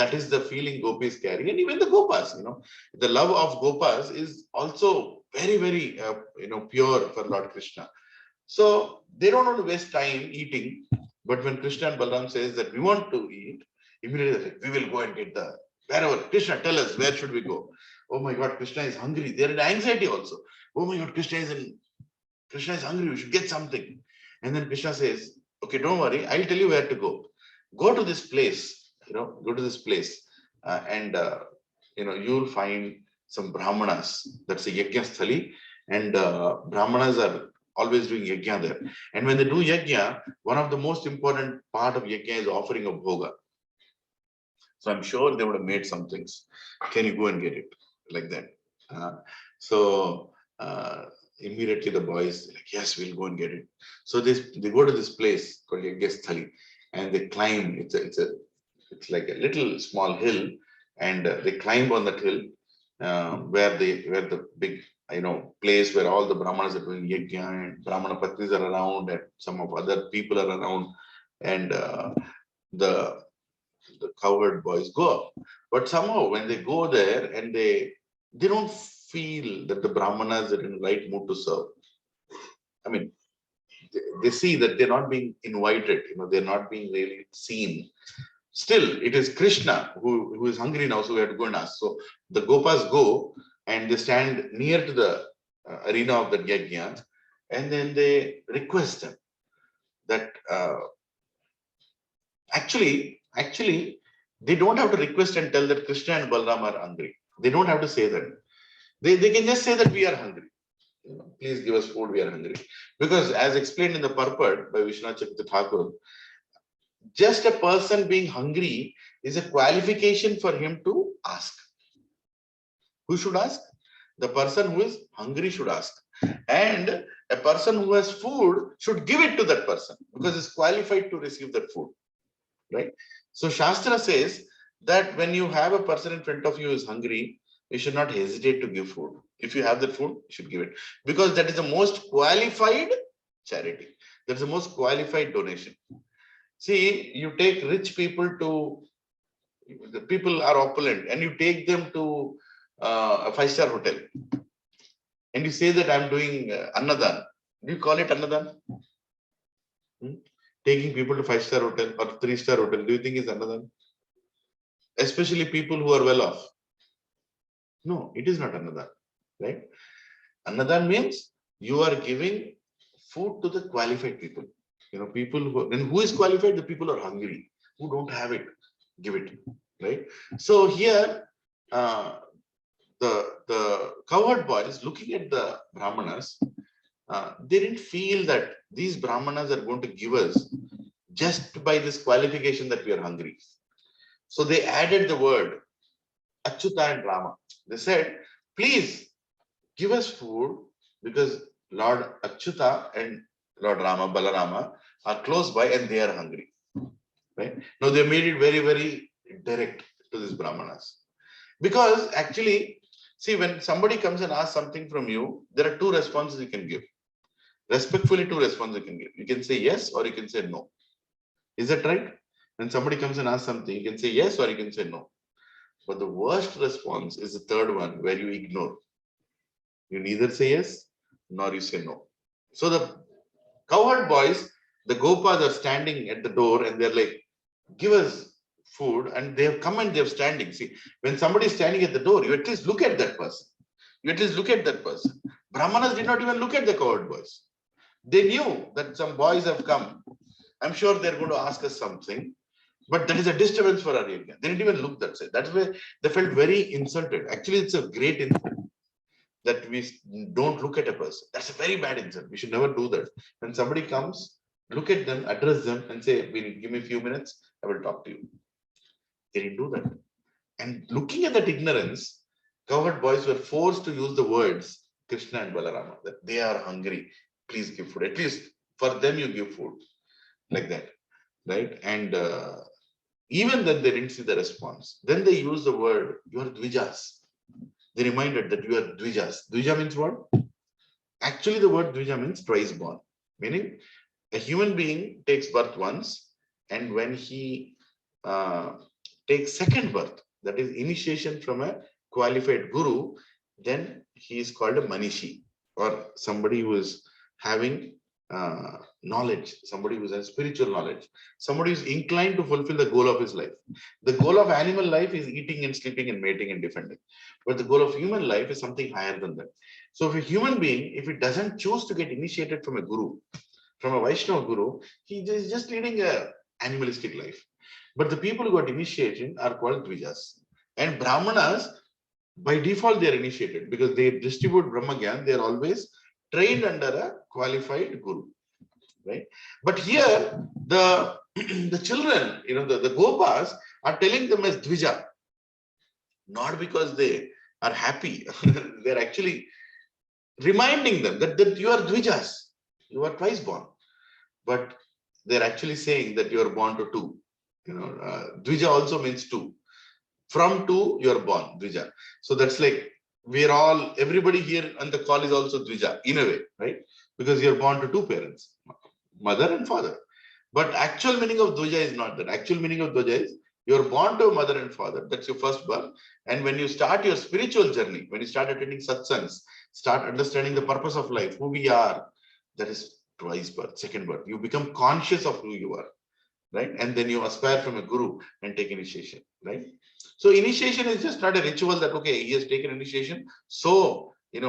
That is the feeling gopis carry, and even the gopas, you know, the love of gopas is also very, very, you know, pure for Lord Krishna. So they don't want to waste time eating. But when Krishna and Balaram says that we want to eat, immediately we will go and get the wherever. Krishna, tell us, where should we go? Oh my God, Krishna is hungry. They're in anxiety also. Oh my God, Krishna is hungry. We should get something. And then Krishna says, okay, don't worry. I'll tell you where to go. Go to this place. You know, go to this place, and you know, you'll find some brahmanas. That's a yajna sthali, and brahmanas are always doing yajna there. And when they do yajna, one of the most important part of yajna is offering of bhoga. So I'm sure they would have made some things. Can you go and get it? Like that. So immediately the boys like, yes, we'll go and get it. So they go to this place called Yajna Sthali, and they climb. It's like a little small hill, and they climb on that hill where the big, you know, place where all the brahmanas are doing yajna, and brahmana patnis are around, and some of other people are around, and the cowherd boys go up. But somehow when they go there, and they don't feel that the brahmanas are in the right mood to serve. I mean, they see that they're not being invited, you know, they're not being really seen. Still, it is Krishna who is hungry now, so we have to go and ask. So the gopas go and they stand near to the arena of the yajna, and then they request them that actually, they don't have to request and tell that Krishna and Balaram are hungry. They don't have to say that. They can just say that we are hungry. You know, please give us food, we are hungry. Because as explained in the purport by Vishwanath Chakravarti Thakur, just a person being hungry is a qualification for him to ask. Who should ask? The person who is hungry should ask. And a person who has food should give it to that person because he's qualified to receive that food. Right? So Shastra says that when you have a person in front of you who is hungry, you should not hesitate to give food. If you have that food, you should give it. Because that is the most qualified charity. That's the most qualified donation. See, you take rich people to, the people are opulent, and you take them to a 5-star hotel. And you say that I'm doing Annadan. Do you call it Annadan? Taking people to 5-star hotel or 3-star hotel, do you think is Annadan? Especially people who are well off. No, it is not Annadan, right? Annadan means you are giving food to the qualified people. You know, people who, and who is qualified? The people who are hungry, who don't have it, give it, right? So here, the cowherd boys looking at the brahmanas, they didn't feel that these brahmanas are going to give us just by this qualification that we are hungry. So they added the word Achyuta and Rama. They said, please give us food because Lord Achyuta and Lord Rama, Balarama are close by and they are hungry. Right? Now they made it very, very direct to these brahmanas. Because actually, see, when somebody comes and asks something from you, there are two responses you can give. Respectfully, two responses you can give. You can say yes or you can say no. Is that right? When somebody comes and asks something, you can say yes or you can say no. But the worst response is the third one, where you ignore. You neither say yes nor you say no. So the cowherd boys, the gopas are standing at the door and they're like, give us food, and they have come and they're standing. See, when somebody is standing at the door, you at least look at that person. You at least look at that person. Brahmanas did not even look at the cowherd boys. They knew that some boys have come. I'm sure they're going to ask us something, but that is a disturbance for our area. They didn't even look that side. That's why they felt very insulted. Actually, it's a great insult that we don't look at a person. That's a very bad insult. We should never do that. When somebody comes, look at them, address them, and say, give me a few minutes, I will talk to you. They didn't do that. And looking at that ignorance, cowherd boys were forced to use the words Krishna and Balarama, that they are hungry. Please give food. At least for them, you give food. Like that. Right? And Even then they didn't see the response. Then they used the word, you are Dvijas. They reminded that you are Dvijas. Dvija means what? Actually, the word Dvija means twice born. Meaning, a human being takes birth once, and when he takes second birth, that is initiation from a qualified guru, then he is called a Manishi, or somebody who is having knowledge, somebody who has spiritual knowledge, somebody who is inclined to fulfill the goal of his life. The goal of animal life is eating and sleeping and mating and defending. But the goal of human life is something higher than that. So if a human being, if he doesn't choose to get initiated from a guru, from a Vaishnava guru, he is just leading a animalistic life. But the people who got initiation are called Dvijas. And Brahmanas, by default, they are initiated because they distribute Brahma Gyan. They are always trained under a qualified guru, right? But here, the children, the Gopas are telling them as Dvija, not because they are happy. They're actually reminding them that you are Dvijas, you are twice born. But they're actually saying that you are born to two. Dvija also means two. From two, you are born, Dvija. So that's like, everybody here on the call is also Dvija, in a way, right? Because you're born to two parents, mother and father. But actual meaning of Dvija is not that. Actual meaning of Dvija is, you're born to a mother and father. That's your first birth. And when you start your spiritual journey, when you start attending satsangs, start understanding the purpose of life, who we are, that is twice birth, second birth. You become conscious of who you are, right? And then you aspire from a guru and take initiation, right? So initiation is just not a ritual that, okay, he has taken initiation, so, he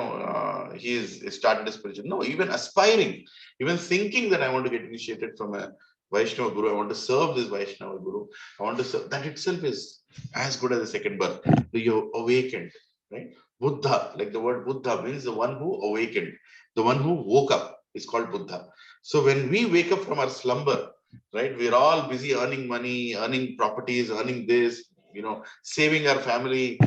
is started a spiritual. No, even aspiring, even thinking that I want to get initiated from a Vaishnava guru, I want to serve this Vaishnava guru, I want to serve, that itself is as good as a second birth. So you're awakened, right? Buddha, like the word Buddha means the one who awakened, the one who woke up is called Buddha. So when we wake up from our slumber, right, we're all busy earning money, earning properties, earning this, saving our family,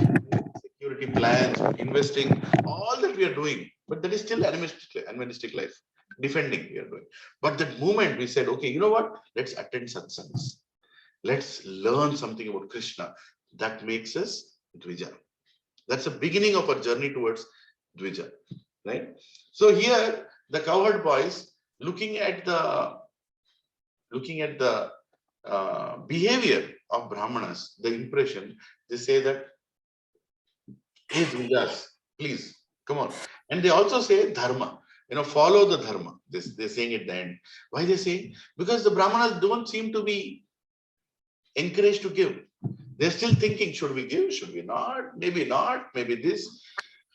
security plans, investing, all that we are doing, but that is still animalistic life, defending we are doing. But that moment we said, okay, you know what, let's attend satsangs, let's learn something about Krishna, that makes us Dvija. That's the beginning of our journey towards Dvija, right? So here the cowherd boys, looking at the behavior of Brahmanas, the impression, they say that, hey Dvijas, please, come on. And they also say dharma, follow the dharma. They're saying at the end. Why they say? Because the Brahmanas don't seem to be encouraged to give. They're still thinking, should we give? Should we not? Maybe not, maybe this.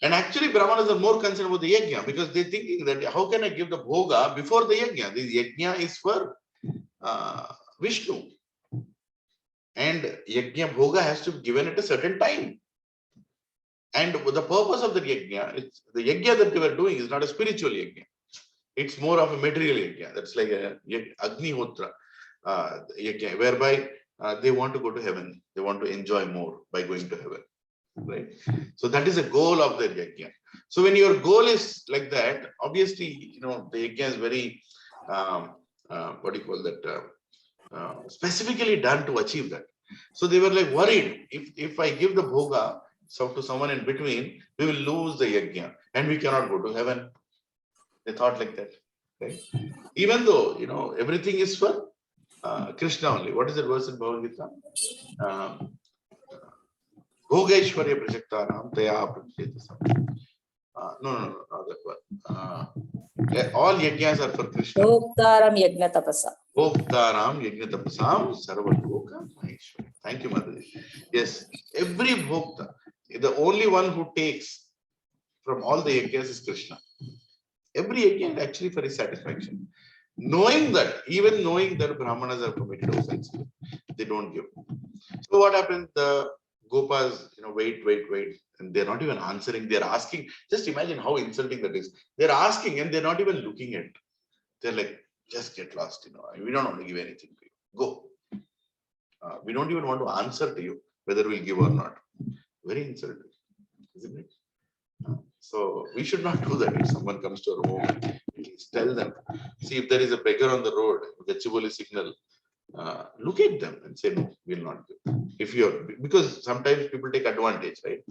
And actually Brahmanas are more concerned about the yajna, because they're thinking that how can I give the bhoga before the yajna? The yajna is for Vishnu. And yajna bhoga has to be given at a certain time. And the purpose of the yajna that they were doing is not a spiritual yajna. It's more of a material yajna. That's like a Agnihotra yajna, whereby they want to go to heaven. They want to enjoy more by going to heaven, right? So that is a goal of the yajna. So when your goal is like that, obviously, the yajna is very, specifically done to achieve that. So they were like worried, if I give the bhoga to someone in between, we will lose the yajna and we cannot go to heaven. They thought like that, right? Even though, everything is for Krishna only. What is that verse in Bhagavad Gita? Bhogaishwarya prajaktanam taya pratyeta. No, not that one. All yajnas are for Krishna. Bhoktaram yajna tapasa. Bhoktaram yajna tapasam sarvaloka maheshwari. Thank you, Mataji. Yes, every bhokta, the only one who takes from all the yajnas is Krishna. Every yajna is actually for his satisfaction. Even knowing that Brahmanas are committed offenses, they don't give. So what happens? The Gopas, wait, and they're not even answering. They're asking. Just imagine how insulting that is. They're asking and they're not even looking at. They're like, just get lost. We don't want to give anything to you. Go. We don't even want to answer to you whether we'll give or not. Very insulting, isn't it? So we should not do that. If someone comes to our home, please tell them. See, if there is a beggar on the road, Gachibowli signal, look at them and say, no, we'll not give. If you're, because sometimes people take advantage, right?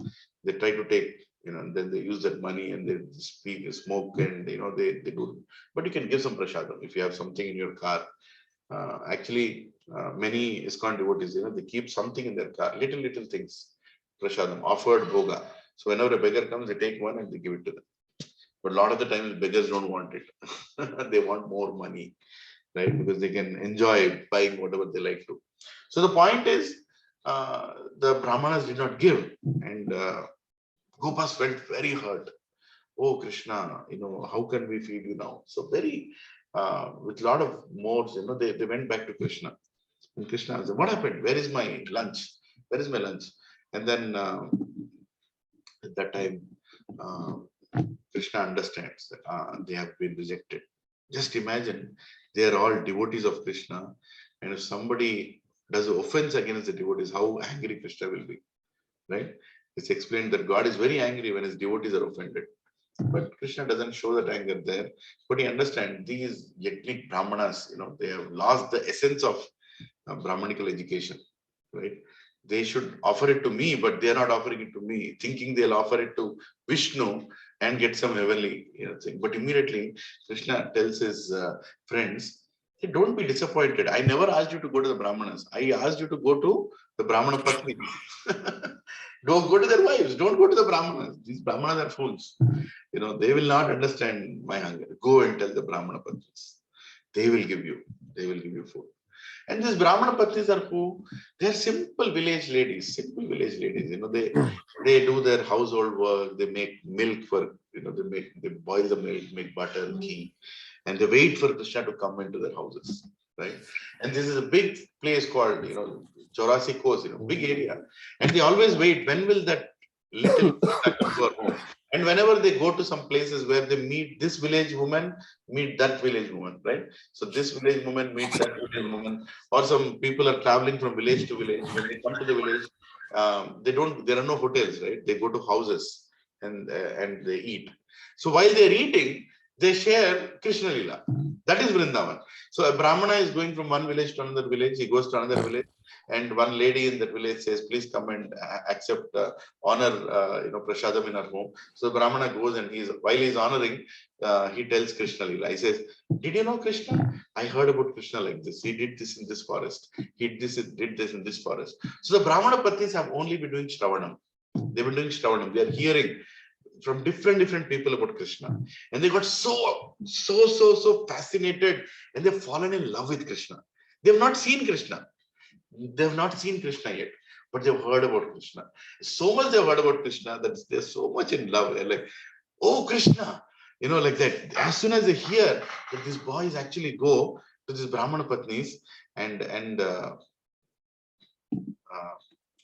They try to take, and then they use that money and they speak, smoke, and they do. But you can give some prasadam if you have something in your car. Actually, many ISKCON devotees, they keep something in their car, little things, prasadam, offered bhoga. So whenever a beggar comes, they take one and they give it to them. But a lot of the times beggars don't want it. They want more money, right? Because they can enjoy buying whatever they like to. So the point is, the Brahmanas did not give, and Gopas felt very hurt. Oh Krishna, how can we feed you now? So very, with a lot of modes, they went back to Krishna. And Krishna said, what happened? Where is my lunch? Where is my lunch? And then at that time, Krishna understands that they have been rejected. Just imagine, they are all devotees of Krishna, and if somebody does offense against the devotees, how angry Krishna will be, right? It's explained that God is very angry when his devotees are offended. But Krishna doesn't show that anger there. But he understands these yajnik Brahmanas, they have lost the essence of Brahmanical education, right? They should offer it to me, but they are not offering it to me, thinking they'll offer it to Vishnu and get some heavenly thing. But immediately Krishna tells his friends, hey, don't be disappointed. I never asked you to go to the Brahmanas. I asked you to go to the Brahmana Patnis. Don't go to their wives. Don't go to the Brahmanas. These Brahmanas are fools. They will not understand my hunger. Go and tell the Brahmana Patnis. They will give you food. And these Brahmana Patnis are who? They are simple village ladies. They do their household work. They make milk for, they boil the milk, make butter, ghee, and they wait for Krishna to come into their houses, right? And this is a big place called, Chaurasi Coast, big area. And they always wait, when will that little Krishna come to our home? And whenever they go to some places where they meet this village woman, meet that village woman, right? So this village woman meets that village woman, or some people are traveling from village to village. When they come to the village, there are no hotels, right? They go to houses and they eat. So while they're eating, they share Krishna Lila. That is Vrindavan. So a Brahmana is going from one village to another village. He goes to another village, and one lady in that village says, please come and accept, honor, prasadam in our home. So the Brahmana goes, and while he's honoring, he tells Krishna Lila. He says, did you know Krishna? I heard about Krishna like this. He did this in this forest. He did this in this forest. So the Brahmana Patnis have only been doing Shravanam. They've been doing Shravanam. They are hearing from different people about Krishna, and they got so fascinated, and they've fallen in love with Krishna. They've not seen Krishna. They've not seen Krishna yet, but they've heard about Krishna. So much they've heard about Krishna that they're so much in love. They're like, oh Krishna, like that. As soon as they hear that these boys actually go to this Brahmana Patnis, and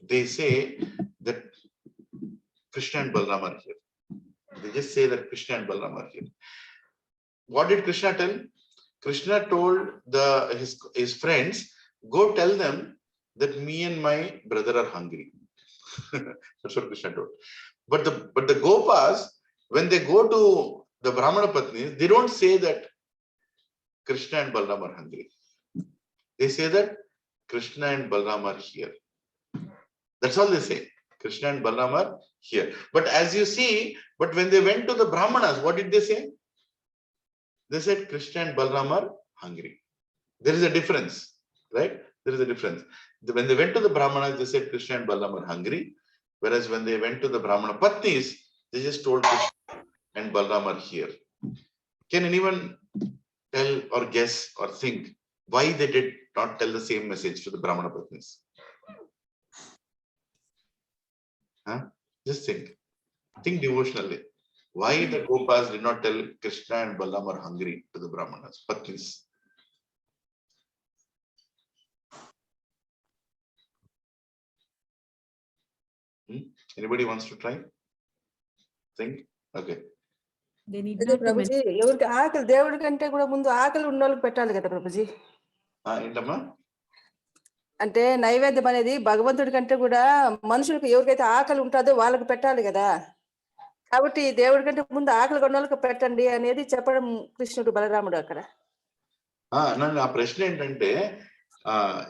they say that Krishna and Balram are here. They just say that Krishna and Balram are here. What did Krishna tell? Krishna told his friends, go tell them that me and my brother are hungry. That's what Krishna told. But the Gopas, when they go to the Brahmana Patnis, they don't say that Krishna and Balram are hungry. They say that Krishna and Balram are here. That's all they say. Krishna and Balram are here. But as you see, but when they went to the Brahmanas, what did they say? They said Krishna and Balram are hungry. There is a difference, right? There is a difference. When they went to the Brahmanas, they said Krishna and Balram are hungry. Whereas when they went to the Brahmana Patnis, they just told Krishna and Balram are here. Can anyone tell or guess or think why they did not tell the same message to the Brahmana Patnis? Huh? Just think devotionally. Why the Gopas did not tell Krishna and Balram are hungry to the Brahmanas, Patnis? Anybody wants to try? Think? Okay. Prabhuji ఎవరికి ఆకలి దేవుడి కంటే కూడా ముందు ఆకలి ఉన్న వాళ్ళకి పెట్టాలి కదా ప్రభుజీ. ఏంటమ్మా? అంటే నైవేద్యం అనేది భగవంతుడి కంటే కూడా మనుషులకు ఎవరికైతే ఆకలి ఉంటుందో వాళ్ళకి పెట్టాలి కదా. కాబట్టి దేవుడి కంటే ముందు ఆకలి కొన్న వాళ్ళకి పెట్టండి అనేది చెప్పడం కృష్ణుడు బలరాముడు అక్కడ. నా ప్రశ్న ఏంటంటే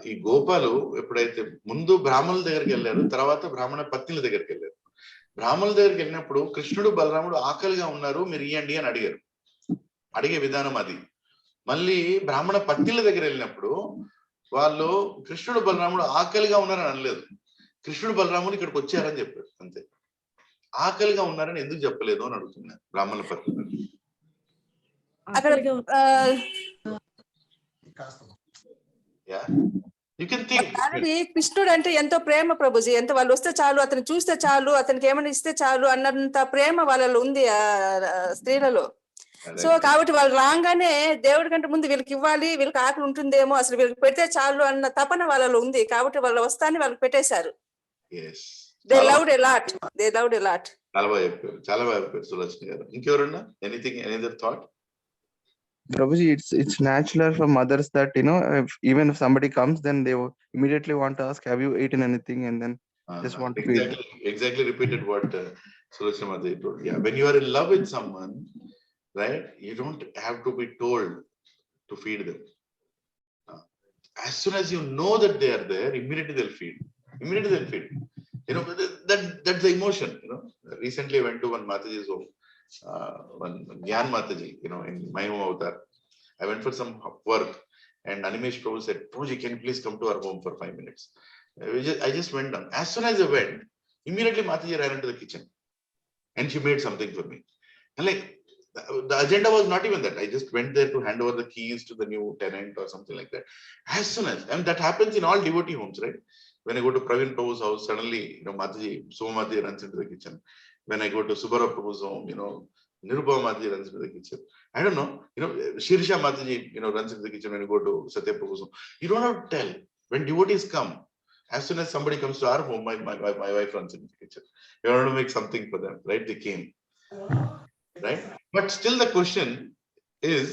ఈ గోపాలు ఎప్పుడైతే ముందు బ్రాహ్మణుల దగ్గరికి వెళ్ళారు, తర్వాత బ్రాహ్మణ పత్నుల దగ్గరికి వెళ్ళారు. బ్రాహ్మణుల దగ్గరికి వెళ్ళినప్పుడు కృష్ణుడు బలరాముడు ఆకలిగా ఉన్నారు, మీరు ఇయ్యండి అని అడిగారు. అడిగే విధానం అది. మళ్ళీ బ్రాహ్మణ పత్నుల దగ్గర వెళ్ళినప్పుడు వాళ్ళు కృష్ణుడు బలరాముడు ఆకలిగా ఉన్నారని అనలేదు, కృష్ణుడు బలరాముడు ఇక్కడికి వచ్చారని చెప్పారు అంతే. ఆకలిగా ఉన్నారని ఎందుకు చెప్పలేదు అని అడుగుతున్నారు బ్రాహ్మణ పత్నులు. కృష్ణుడు అంటే ఎంతో ప్రేమ ప్రభుజీ, ఎంత వాళ్ళు వస్తే చాలు, అతను చూస్తే చాలు, అతనికి ఏమైనా ఇస్తే చాలు అన్నంత ప్రేమ వాళ్ళలో ఉంది ఆ స్త్రీలలో. సో కాబట్టి వాళ్ళు రాగానే దేవుడి కంటే ముందు వీళ్ళకి ఇవ్వాలి, వీళ్ళకి ఆకలి ఉంటుందేమో, అసలు వీళ్ళకి పెడితే చాలు అన్న తపన వాళ్ళలో ఉంది. కాబట్టి వాళ్ళ వస్తాన్ని వాళ్ళకి పెట్టేశారు. They loved a lot. They loved a lot. చాలా బాగా చెప్పారు సులోచన గారు. ఇంకెవరన్నా anything, any other thought? Prabhuji, it's natural for mothers that, you know, even if somebody comes, then they immediately want to ask, have you eaten anything, and then just want to feed. Exactly repeated what Sulochana Mataji told. Yeah, when you are in love with someone, right, you don't have to be told to feed them. As soon as you know that they are there, immediately they'll feed. You know, that's the emotion. You know, recently I went to one Mataji's home, one Gyan Mataji, you know, in my home avatar. I went for some work, and Animesh Prabhu said, "Prabhuji, can you please come to our home for 5 minutes?" I just went down. As soon as I went, immediately Mataji ran into the kitchen, and she made something for me. And like the agenda was not even that. I just went there to hand over the keys to the new tenant or something like that. As soon as, and that happens in all devotee homes, right? When I go to Praveen Prabhu's house, suddenly, you know, Mataji, Soma Mataji runs into the kitchen. When I go to Subara Prabhu's home, you know, Nirupama Mataji runs into the kitchen. I don't know, you know, Shirisha Mataji, you know, runs into the kitchen when you go to Satya Prabhu's home. You don't have to tell. When devotees come, as soon as somebody comes to our home, my wife runs into the kitchen. You want to make something for them, right? They came, right? But still the question is,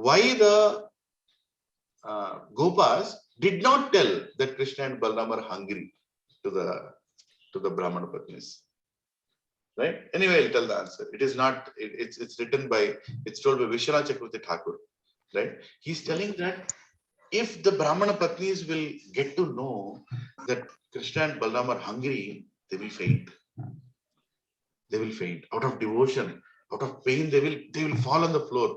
why the Gopas did not tell that Krishna and Balram are hungry to the Brahmana Patnis, right? Anyway, I'll tell the answer. It is not. It's written by. It's told by Vishwanath Chakravarti Thakur, right? He's telling that if the Brahmana Patnis will get to know that Krishna and Balram are hungry, they will faint. They will faint out of devotion, out of pain. They will fall on the floor.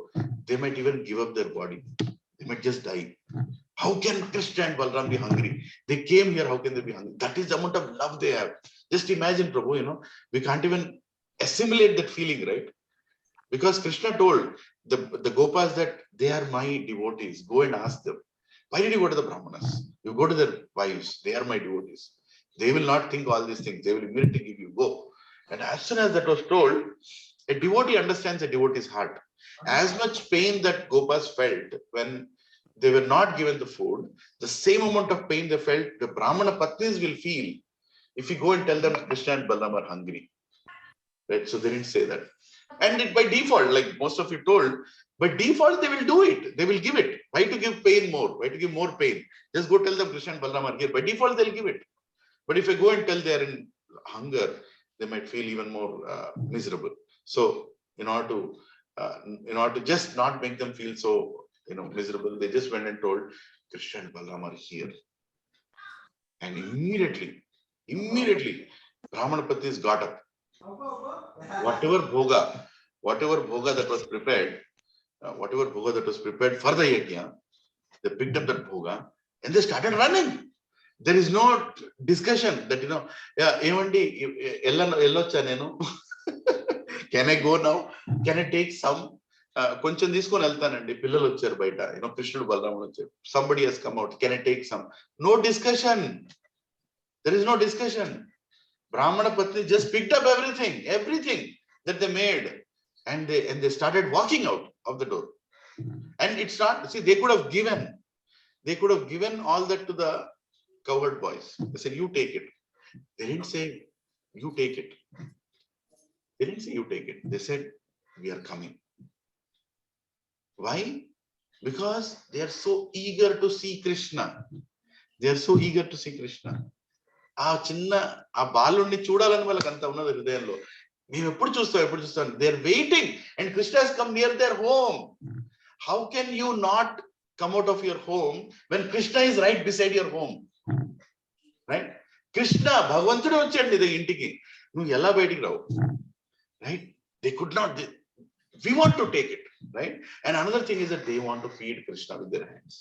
They might even give up their body. They might just die. How can Krishna and Balram be hungry? They came here, how can they be hungry? That is the amount of love they have. Just imagine, Prabhu, you know, we can't even assimilate that feeling, right? Because Krishna told the Gopas that they are my devotees. Go and ask them. Why did you go to the Brahmanas? You go to their wives. They are my devotees. They will not think all these things. They will immediately give you, go. And as soon as that was told, a devotee understands a devotee's heart. As much pain that Gopas felt when they were not given the food, the same amount of pain they felt, the Brahmana Patnis will feel if you go and tell them Krishna and Balram are hungry. Right? So they didn't say that. And it, by default, like most of you told, by default they will do it. They will give it. Why to give pain more? Why to give more pain? Just go tell them Krishna and Balram are here. By default they'll give it. But if I go and tell they are in hunger, they might feel even more miserable. So in order to just not make them feel so, you know, miserable, they just went and told Krishna and Balram are here. And immediately Brahmana Patnis got up. Whatever bhoga that was prepared, for the yajna, they picked up that bhoga and they started running. There is no discussion that, you know, yeah, Evandi ellocha nenu, can I go now? Can I take some? కొంచెం తీసుకొని వెళ్తానండి, పిల్లలు వచ్చారు బయట, you know కృష్ణుడు బలరాముడు వచ్చారు, somebody has come out, can I take some? No discussion. There is no discussion. Brahmana Patni just picked up everything that they made, and they started walking out of the door. And it's not, see, they could have given all that to the cowherd boys. They said, you take it. They didn't say you take it. They said, we are coming. Why? Because they are so eager to see Krishna. ఆ చిన్న ఆ బాలుడిని చూడాలని వాళ్ళకి అంత ఉన్నది హృదయంలో. మేము ఎప్పుడు చూస్తాం. They are waiting, and Krishna has come near their home. How can you not come out of your home when Krishna is right beside your home? Right? Krishna, Bhagavantudu vachandi ida intiki. Nu ella bayatiki ravu. Right? They could not. We want to take it. Right? And another thing is that they want to feed Krishna with their hands.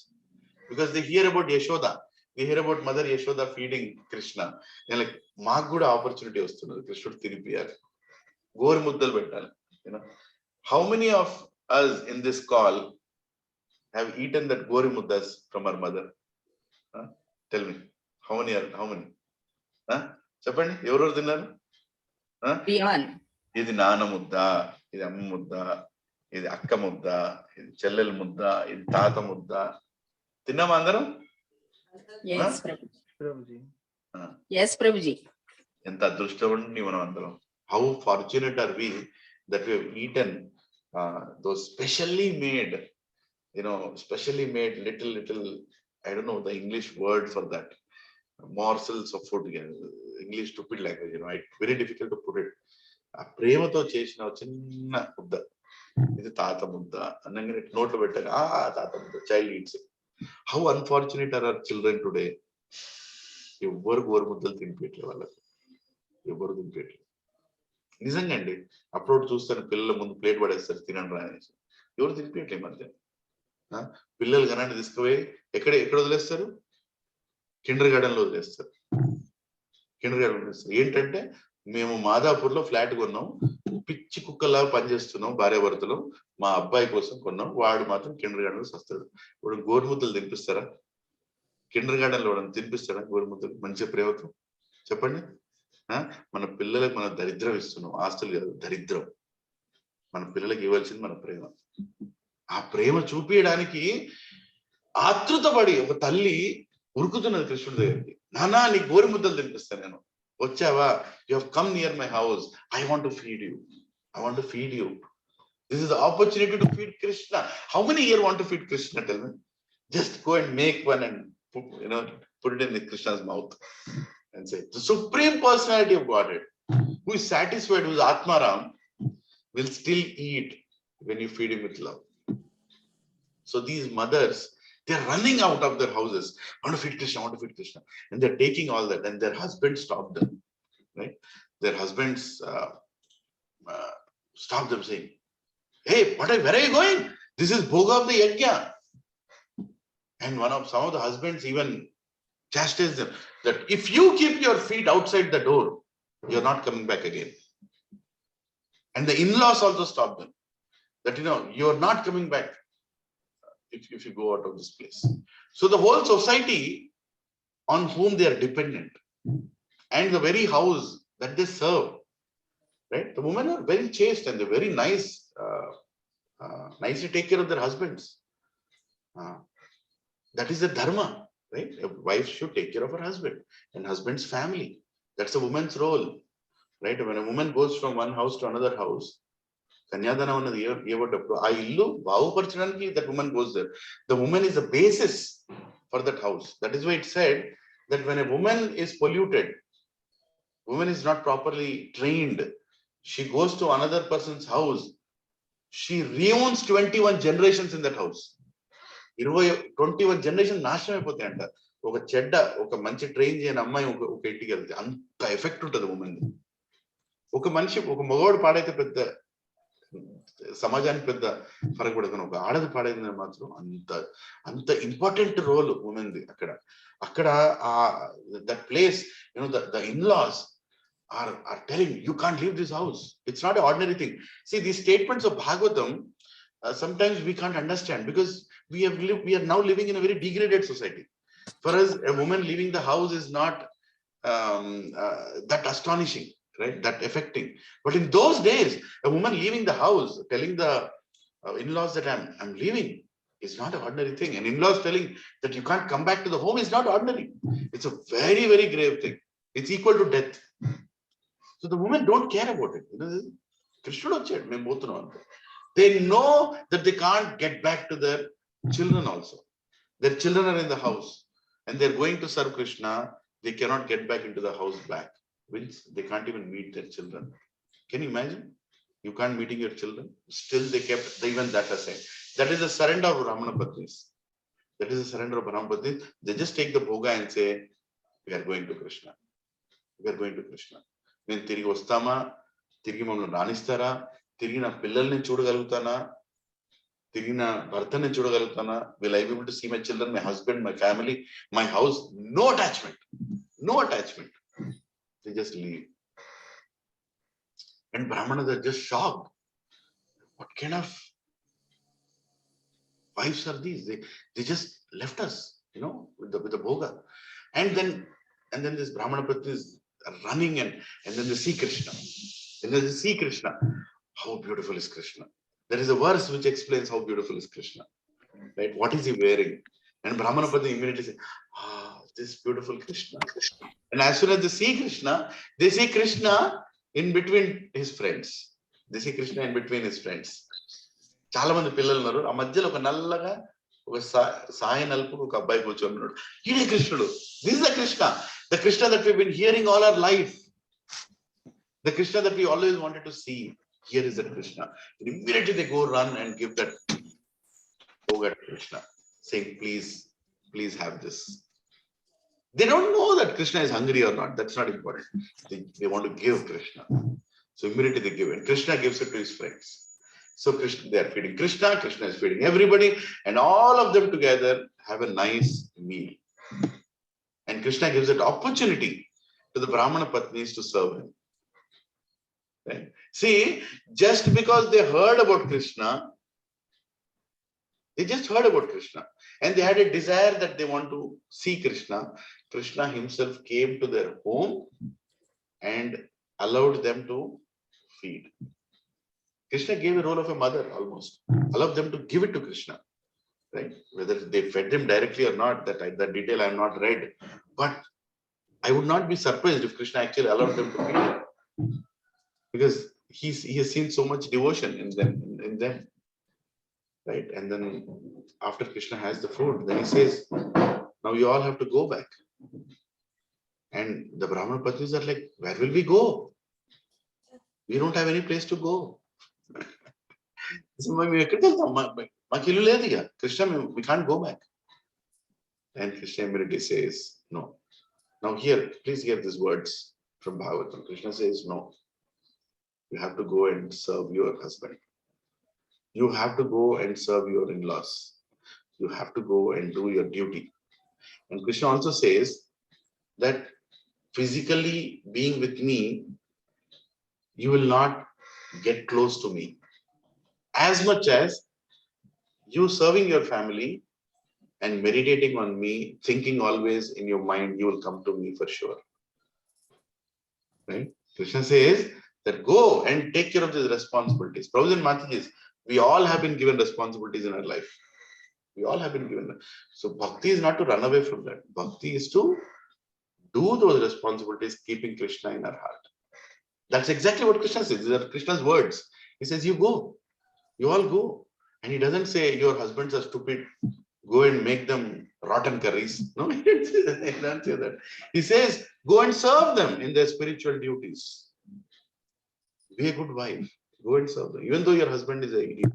Because they hear about Yashoda. They hear about Mother Yashoda feeding Krishna. And like, maaku kuda opportunity vastunnadi. Krishnudu tinipiyali. Gori muddalu pettali. You know, how many of us in this call have eaten that gori muddas from our mother? Tell me, how many? Cheppandi, evaru tinnaru? Beyond. Idi nana mudda, idi amma mudda, idi akka mudda, idi chellel mudda, idi tata mudda. Tinnama andaram? Yes, Prabhuji. Yes, Prabhuji. Enta adrushtavanti manam andaram. How fortunate are we that we have eaten those specially made, specially made little, I don't know the English word for that, morsels of food. English stupid language, very difficult to put it. A premato chesina chinna mudda. Idi tata mudda. Annangane note lo pettaru. Tata mudda. Child eats it. How unfortunate are our children today? Evvaru goru muddalu tinipetledu vallaku. Evvaru tinipetledu. నిజంగా అండి, upload చూస్తాను పిల్లల ముందు plate పడేస్తారు తినండి అనేసి. ఎవరు తినిపించట్లే మధ్య. పిల్లలు కనండి తీసుకుపోయి ఎక్కడ వదిలేస్తారు? కిండర్ గార్డెన్ లో వదిలేస్తారు. ఏంటంటే, మేము మాదాపూర్ లో ఫ్లాట్ కొన్నాం, పిచ్చి కుక్కలా పనిచేస్తున్నాం, భార్య భర్తలు, మా అబ్బాయి కోసం కొన్నాం, వాడు మాత్రం కిండర్ గార్డెన్ లో వస్తాడు. ఇప్పుడు గోరుముద్దలు తినిపిస్తారా? కిండర్ గార్డెన్ లో తినిపిస్తారా గోరుముద్దలు? మంచి ప్రేమతో చెప్పండి. మన పిల్లలకు మన దరిద్రం ఇస్తున్నాం, ఆస్తులు కాదు, దరిద్రం. మన పిల్లలకి ఇవ్వాల్సింది మన ప్రేమ. ఆ ప్రేమ చూపించడానికి ఆతృత పడి ఒక తల్లి ఉరుకుతున్నది కృష్ణుడి దగ్గరికి. నానా, నీ గోరి ముద్దలు తినిపిస్తాను నేను, వచ్చావా? You have come near my house, I want to feed you, I want to feed you. This is the opportunity to feed Krishna. How many here want to feed Krishna? Tell me. Just go and make one and put it in the Krishna's mouth and say, the Supreme Personality of Godhead, who is satisfied, who is Atmaram, will still eat when you feed him with love. So these mothers, they're running out of their houses. I want to feed Krishna, I want to feed Krishna. And they're taking all that, and their husbands stop them. Right? Their husbands stop them saying, hey, where are you going? This is Bhoga of the Yajna. And some of the husbands even chastise them that if you keep your feet outside the door, you're not coming back again. And the in-laws also stop them that you're not coming back if you go out of this place. So the whole society on whom they are dependent, and the very house that they serve, right? The women are very chaste and they're very nice, nicely take care of their husbands. That is the dharma. Right? A wife should take care of her husband and husband's family. That's a woman's role. Right? When a woman goes from one house to another house, Kanyadana annadi evattappudu aa illu baaguparchadaniki that woman goes there. The woman is the basis for that house. That is why it said that when a woman is polluted, woman is not properly trained, she goes to another person's house, she ruins 21 generations in that house. 21 generation నాశనం అయిపోతాయంట. ఒక చెడ్డ, ఒక మంచి train చేయని అమ్మాయి ఒక ఇంటికి వెళ్తే అంత ఎఫెక్ట్ ఉంటుంది ఉమెన్. ఒక మనిషి, ఒక మగవాడు పాడైతే పెద్ద సమాజానికి పెద్ద ఫరక పడుతుంది, ఒక ఆడది పాడైందని మాత్రం అంత ఇంపార్టెంట్ రోల్ ఉమెన్ది. అక్కడ that place, the in-laws are telling you can't leave this house. It's not an ordinary thing. See, these statements of Bhagavatam, sometimes we can't understand because we are now living in a very degraded society. For us, a woman leaving the house is not that astonishing, right? That affecting. But in those days, a woman leaving the house, telling the in-laws that I'm leaving, is not an ordinary thing. And in-laws telling that you can't come back to the home is not ordinary. It's a very, very grave thing. It's equal to death. So the women don't care about it. Krishna said, they know that they can't get back to their children also. Their children are in the house and they're going to serve Krishna. They cannot get back into the house back. Which they can't even meet their children. Can you imagine? You can't meeting your children. Still they kept even that aside. That is the surrender of Ramana Patnis. That is the surrender of Brahmapatnis. They just take the bhoga and say, we are going to Krishna. We are going to Krishna. Then Tirigi Ostama, Tirigi Mamnu Ranistara, Tirigi na Pillalni Chudagalutana, Tirigi na Bhartani Chudagalutana. Will I be able to see my children, my husband, my family, my house? No attachment. No attachment. They just leave. And Brahmanas are just shocked. What kind of wives are these? They just left us, with the bhoga. And then this Brahmana Patnis are running and then they see Krishna. And then they see Krishna. How beautiful is Krishna? There is a verse which explains how beautiful is Krishna. Right? What is he wearing? And Brahmana Patni immediately say, this beautiful Krishna. And as soon as they see Krishna in between his friends. They see Krishna in between his friends. చాలా మంది పిల్లలు ఉన్నారు ఆ మధ్యలో ఒక నల్లగా ఒక సాయ నలుపు ఒక అబ్బాయి కూర్చొని ఉన్నాడు ఇదే కృష్ణుడు this is the Krishna that we been hearing all our life the Krishna that we always wanted to see here is that Krishna immediately they go run and give that bhoga to Krishna saying please have this. They don't know that Krishna is hungry or not. That's not important. They want to give Krishna, so immediately they give, and Krishna gives it to his friends. So Krishna, they are feeding Krishna, Krishna is feeding everybody, and all of them together have a nice meal. And Krishna gives that opportunity to the Brahmana Patnis to serve him. Right? See, just because they heard about Krishna, they just heard about Krishna, and they had a desire that they want to see Krishna. Krishna himself came to their home and allowed them to feed. Krishna gave a role of a mother almost, allowed them to give it to Krishna, right? Whether they fed them directly or not, that detail I have not read. But I would not be surprised if Krishna actually allowed them to feed them, because he has seen so much devotion in them, right? And then after Krishna has the food, then he says, now you all have to go back. And the Brahmana Patnis are like, where will we go? We don't have any place to go. Krishna, we can't go back. And Krishna immediately says, no. Now here, please hear these words from Bhagavatam. Krishna says, no. You have to go and serve your husband. You have to go and serve your in-laws. You have to go and do your duty. And Krishna also says that physically being with me, you will not get close to me. As much as you serving your family and meditating on me, thinking always in your mind, you will come to me for sure. Right? Krishna says that go and take care of these responsibilities. Prabhupada and Matajis, we all have been given responsibilities in our life. We all have been given that. So bhakti is not to run away from that. Bhakti is to do those responsibilities, keeping Krishna in our heart. That's exactly what Krishna says. These are Krishna's words. He says, you go. You all go. And he doesn't say your husbands are stupid. Go and make them rotten curries. No, he doesn't say that. He says, go and serve them in their spiritual duties. Be a good wife. Go and serve them. Even though your husband is an idiot,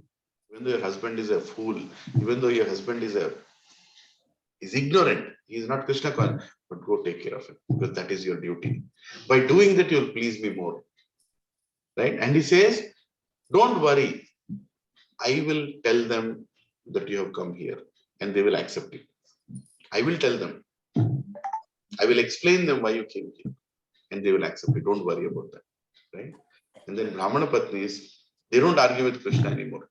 even though your husband is a fool, even though your husband is ignorant, he is not Krishna conscious, but go take care of him, because that is your duty. By doing that, you will please me more. Right? And he says, don't worry. I will tell them that you have come here, and they will accept it. I will tell them. I will explain them why you came here, and they will accept it. Don't worry about that. Right? And then Brahmana Patnis, they don't argue with Krishna anymore.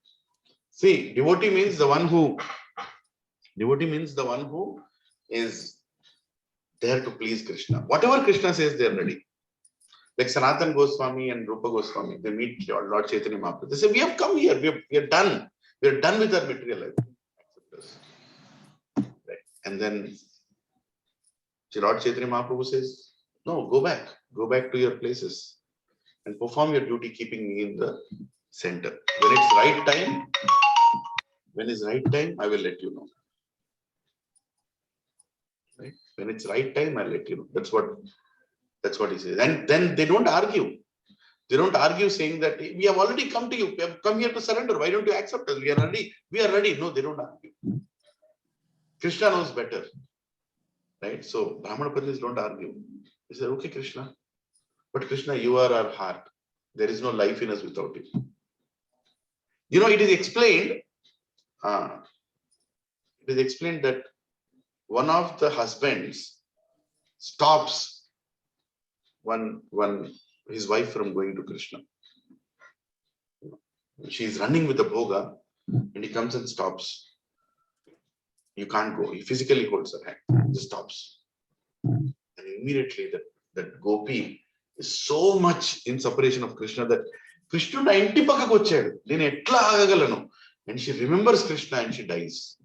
See, devotee means the one who is there to please Krishna. Whatever Krishna says, they are ready. Like Sanatan Goswami and Rupa Goswami, they meet Lord Chaitanya Mahaprabhu. They say, we have come here. We are done. We are done with our material life. Right. And then Lord Chaitanya Mahaprabhu says, no, go back. Go back to your places and perform your duty, keeping me in the center. When it's right time, I will let you know. Right? When it's right time, I'll let you know. That's what he says. And then they don't argue. They don't argue saying that we have already come to you. We have come here to surrender. Why don't you accept us? We are ready. We are ready. No, they don't argue. Krishna knows better, right? So Brahmana Patnis don't argue. They say, okay, Krishna, but Krishna, you are our heart. There is no life in us without you. You know, it is explained. It is explained that one of the husbands stops his wife from going to Krishna. She is running with a bhoga, and he comes and stops. You can't go. He physically holds her hand, just stops. And immediately that gopi is so much in separation of Krishna that Krishna inti pakkaku vachadu. Nenu etla agagalanu. And she remembers Krishna and she dies.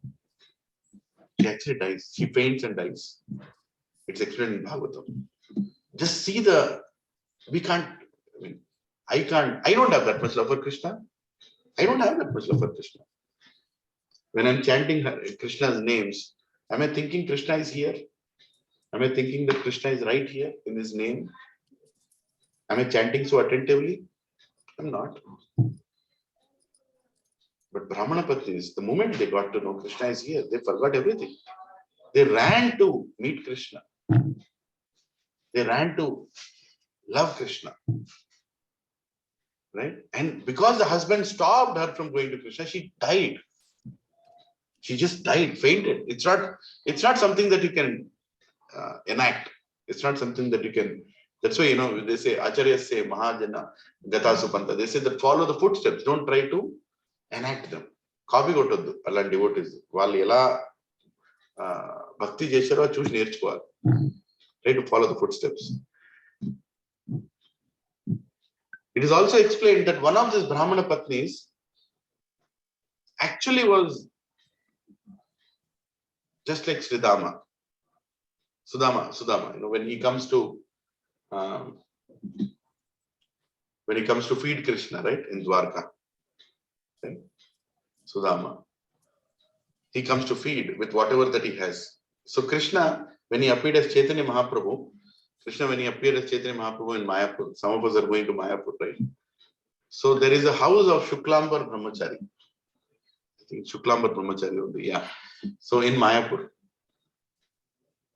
She actually dies. She faints and dies. It's explained in Bhagavatam. Just see we can't, I don't have that much love for Krishna. I don't have that much love for Krishna. When I'm chanting Krishna's names, am I thinking Krishna is here? Am I thinking that Krishna is right here in his name? Am I chanting so attentively? I'm not. But Brahmana Patnis, the moment they got to know Krishna is here, they forgot everything. They ran to meet Krishna. They ran to love Krishna. Right? And because the husband stopped her from going to Krishna, she died. She just died, fainted. It's not something that you can enact. It's not something that you can. That's why, you know, they say, Acharya say, Mahajana, Gata Supanta. They say that follow the footsteps. Don't try to enact them. Copy gotoddu. Allan devotees. Vallu ela bhakti chesaro choose nerchukovali. Try to follow the footsteps. It is also explained that one of these Brahmana Patnis actually was just like Sudama. You know, when he comes to feed Krishna, right, in Dwarka, right? Sudama, he comes to feed with whatever that he has. So Krishna, when he appeared as Chaitanya Mahaprabhu, in Mayapur, some of us are going to Mayapur, right? So there is a house of Shuklambar Brahmachari. I think Shuklambar Brahmachari only, yeah. So in Mayapur.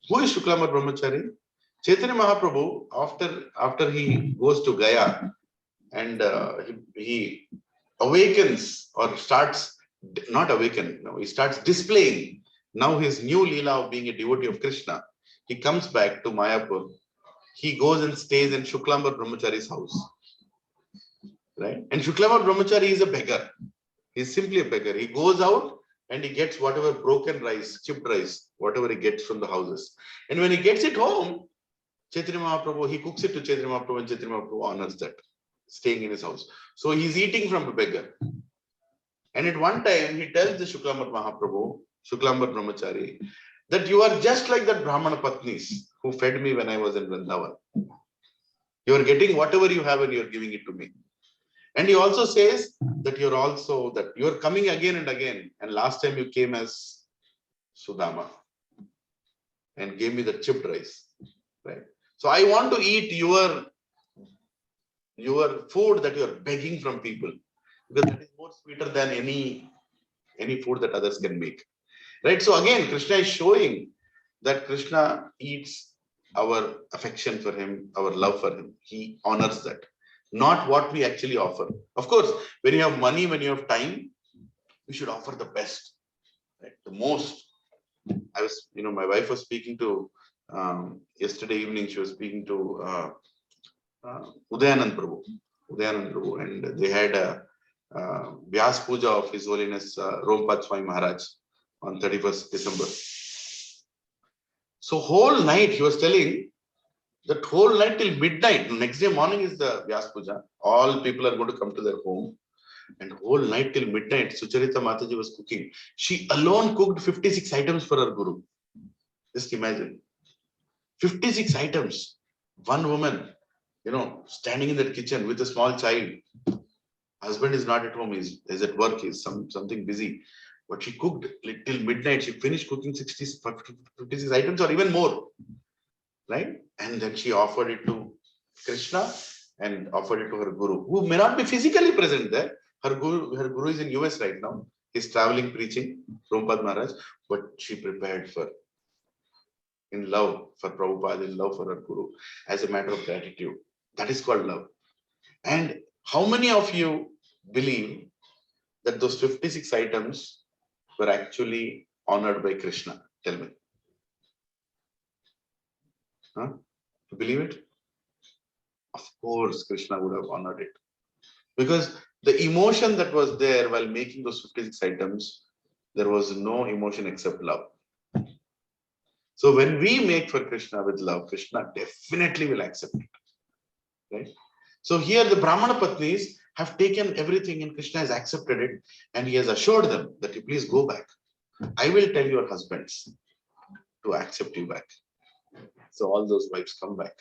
Who is Shuklambar Brahmachari? Chaitanya Mahaprabhu, after he goes to Gaya and he awakens or starts, not awaken, no, he starts displaying now his new Leela of being a devotee of Krishna. He comes back to Mayapur. He goes and stays in Shuklambar Brahmachari's house. Right? And Shuklambar Brahmachari is a beggar. He's simply a beggar. He goes out and he gets whatever broken rice, chipped rice, whatever he gets from the houses. And when he gets it home, Chaitanya Mahaprabhu, he cooks it to Chaitanya Mahaprabhu and Chaitanya Mahaprabhu honors that, staying in his house. So he's eating from a beggar. And at one time, he tells the Shuklambar Mahaprabhu, Shuklambar Brahmachari, that you are just like that Brahmana Patnis who fed me when I was in Vrindavan. You are getting whatever you have and you are giving it to me. And he also says that you are coming again and again. And last time you came as Sudama and gave me the chipped rice. Right? So I want to eat your food that you are begging from people, because that is more sweeter than any food that others can make. Right? So again, Krishna is showing that Krishna eats our affection for him, our love for him. He honors that. Not what we actually offer. Of course, when you have money, when you have time, we should offer the best, right? The most. My wife was speaking to, yesterday evening, she was speaking to Udayanand Prabhu, and they had a Vyas Puja of His Holiness Rompad Swami Maharaj on 31st December. So whole night, he was telling, that whole night till midnight, next day morning is the Vyas Puja. All people are going to come to their home. And whole night till midnight, Sucharita Mataji was cooking. She alone cooked 56 items for her Guru. Just imagine. 56 items. One woman, standing in that kitchen with a small child. Husband is not at home, he's at work, he's something busy. But she cooked till midnight. She finished cooking 56 items or even more. Right? And then she offered it to Krishna and offered it to her Guru, who may not be physically present there. Her guru is in US right now. He's traveling preaching, Prabhupada Maharaj, but she prepared in love for Prabhupada, in love for her Guru, as a matter of gratitude. That is called love. And how many of you believe that those 56 items were actually honored by Krishna? Tell me. Huh? You believe it? Of course, Krishna would have honored it. Because the emotion that was there while making those 56 items, there was no emotion except love. So when we make for Krishna with love, Krishna definitely will accept it. Right? So here the Brahmana Patnis have taken everything and Krishna has accepted it, and he has assured them that you please go back. I will tell your husbands to accept you back. So all those wives come back.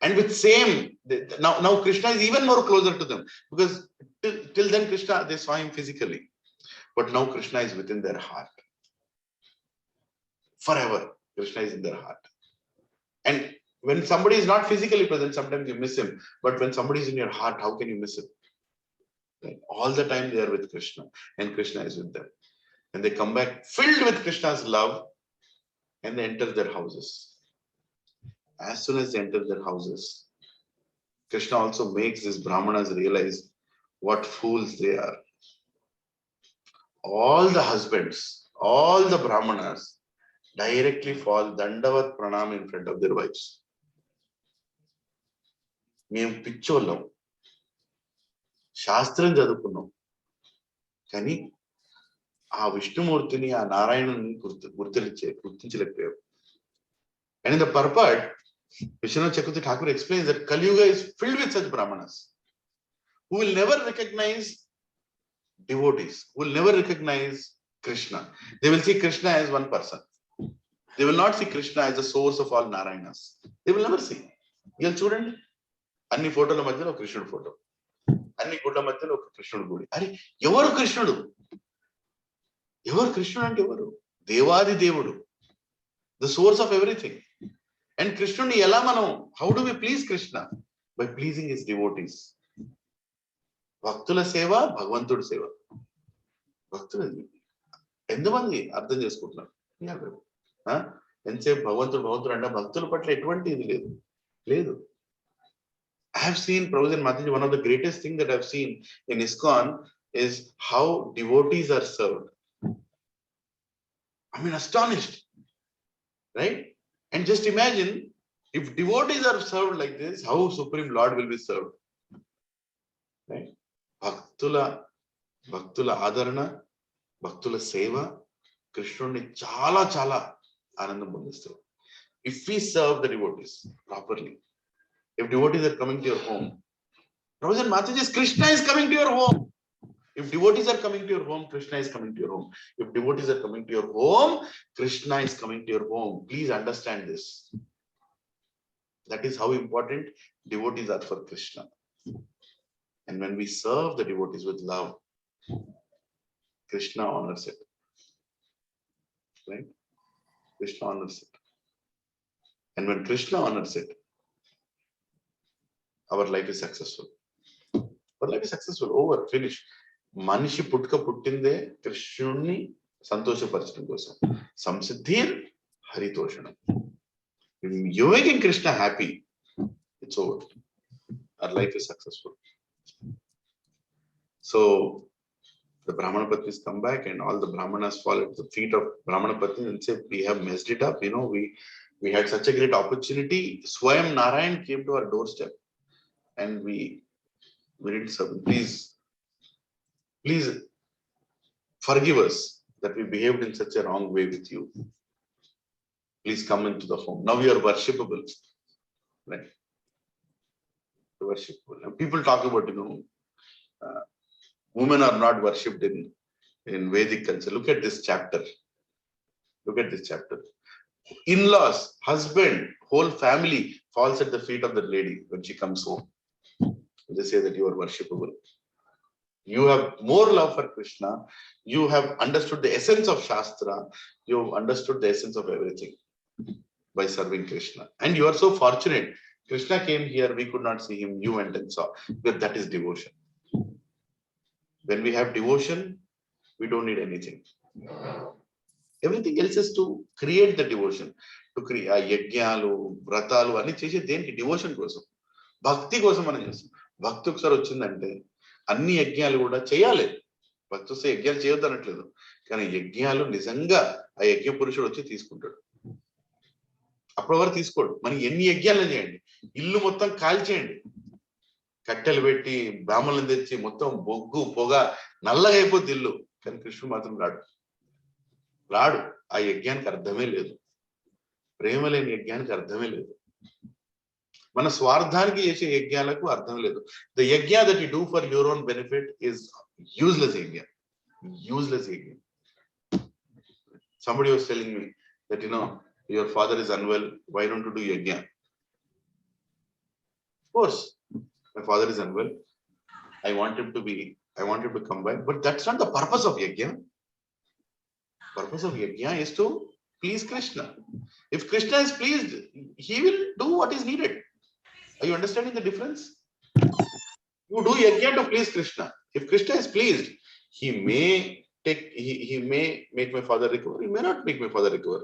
And with same, now Krishna is even more closer to them, because till then Krishna, they saw him physically. But now Krishna is within their heart. Forever, Krishna is in their heart. And when somebody is not physically present, sometimes you miss him. But when somebody is in your heart, how can you miss him? Right? All the time they are with Krishna, and Krishna is with them. And they come back filled with Krishna's love, and they enter their houses. As soon as they enter their houses, Krishna also makes these Brahmanas realize what fools they are. All the husbands, all the Brahmanas directly fall Dandavat Pranam in front of their wives. మేము పిచ్చోళ్ళం, శాస్త్రం చదువుకున్నాం, కానీ ఆ విష్ణుమూర్తిని, ఆ నారాయణుని గుర్తించలేకపోయాం. And in the purport, Vishwanath Chakravarti Thakur explains that Kali Yuga is filled with such Brahmanas who will never recognize devotees, who will never recognize Krishna. They will see Krishna as one person. They will not see Krishna as the source of all Narayanas. They will never see. You'll చూడండి, అన్ని ఫోటోల మధ్యలో ఒక కృష్ణుడు photo, అన్ని గుడ్ల మధ్యలో ఒక కృష్ణుడు గుడి. అరే ఎవరు కృష్ణుడు? ఎవరు కృష్ణుడు అంటే ఎవరు? దేవాది దేవుడు, the source of everything. And Krishna ఎలా మనం, how do we please Krishna? By pleasing his devotees. భక్తుల సేవ, భగవంతుడి సేవ. భక్తులు ఎంతమంది అర్థం చేసుకుంటున్నారు? ఎంతసేపు భగవంతుడు భగవంతుడు అంటే భక్తుల పట్ల ఎటువంటి ఇది లేదు. I have seen, Prabhupada and Mataji, one of the greatest things that I have seen in ISKCON is how devotees are served. I mean, astonished, right? And just imagine, if devotees are served like this, how Supreme Lord will be served, right? Bhaktula Adarana, Bhaktula Seva, Krishnuni chala Anandam Bundhistu. If we serve the devotees properly, if devotees are coming to your home, Prabhupada and Mataji, Krishna is coming to your home. If devotees are coming to your home, Krishna is coming to your home. If devotees are coming to your home, Krishna is coming to your home. Please understand this. That is how important devotees are for Krishna. And when we serve the devotees with love, Krishna honors it. Right? Krishna honors it. And when Krishna honors it, our life is successful. Our life is successful. Over. Finish. Manishi putka puttinde Krishnuni santosha parcham kosam. Samsiddhir haritoshanam. If you're making Krishna happy, it's over. Our life is successful. So the Brahmana Patnis come back and all the Brahmanas fall at the feet of Brahmana Patnis and say, we have messed it up. You know, we had such a great opportunity. Swayam Narayan came to our doorstep and we didn't serve. Please forgive us that we behaved in such a wrong way with you. Please come into the home. Now we are worshipable. Right? Worshipable. And people talk about, women are not worshipped in Vedic culture. Look at this chapter. Look at this chapter. In-laws, husband, whole family falls at the feet of the lady when she comes home. They say that you are worshipable. You have more love for Krishna. You have understood the essence of Shastra. You have understood the essence of everything by serving Krishna. And you are so fortunate. Krishna came here, we could not see him. You went and saw. But that is devotion. When we have devotion, We don't need anything. Everything else is to create the devotion. To create యజ్ఞాలు వ్రతాలు అన్ని చేసే దేనికి? Devotion కోసం, భక్తి కోసం మనం చేస్తాం. భక్తి ఒకసారి వచ్చిందంటే అన్ని యజ్ఞాలు కూడా చేయాలి. భక్తి వస్తే యజ్ఞాలు చేయొద్దు అనట్లేదు, కానీ యజ్ఞాలు నిజంగా ఆ యజ్ఞ పురుషుడు వచ్చి తీసుకుంటాడు. అప్పుడు ఎవరు తీసుకోడు. మనం ఎన్ని యజ్ఞాలను చేయండి, ఇల్లు మొత్తం కాల్చేయండి, కట్టెలు పెట్టి బ్రాహ్మణులను తెచ్చి మొత్తం బొగ్గు పొగ నల్లగా అయిపోద్ది ఇల్లు, కానీ కృష్ణుడు మాత్రం రాడు. ఆ యజ్ఞానికి అర్థమే లేదు. ప్రేమ లేని యజ్ఞానికి అర్థమే లేదు. మన స్వార్థానికి చేసే యజ్ఞాలకు అర్థం లేదు. ద యజ్ఞ that you do for your own benefit is useless యజ్ఞ. Useless yajna. Somebody was telling me that, your father is unwell, why don't you do yajna? Of course, my father is unwell. I want him to come by, but that's not the purpose of yajna. Purpose of yajna is to please Krishna. If Krishna is pleased, he will do what is needed. Are you understanding the difference? You do yajna to please Krishna. If Krishna is pleased, he may make my father recover, he may not make my father recover,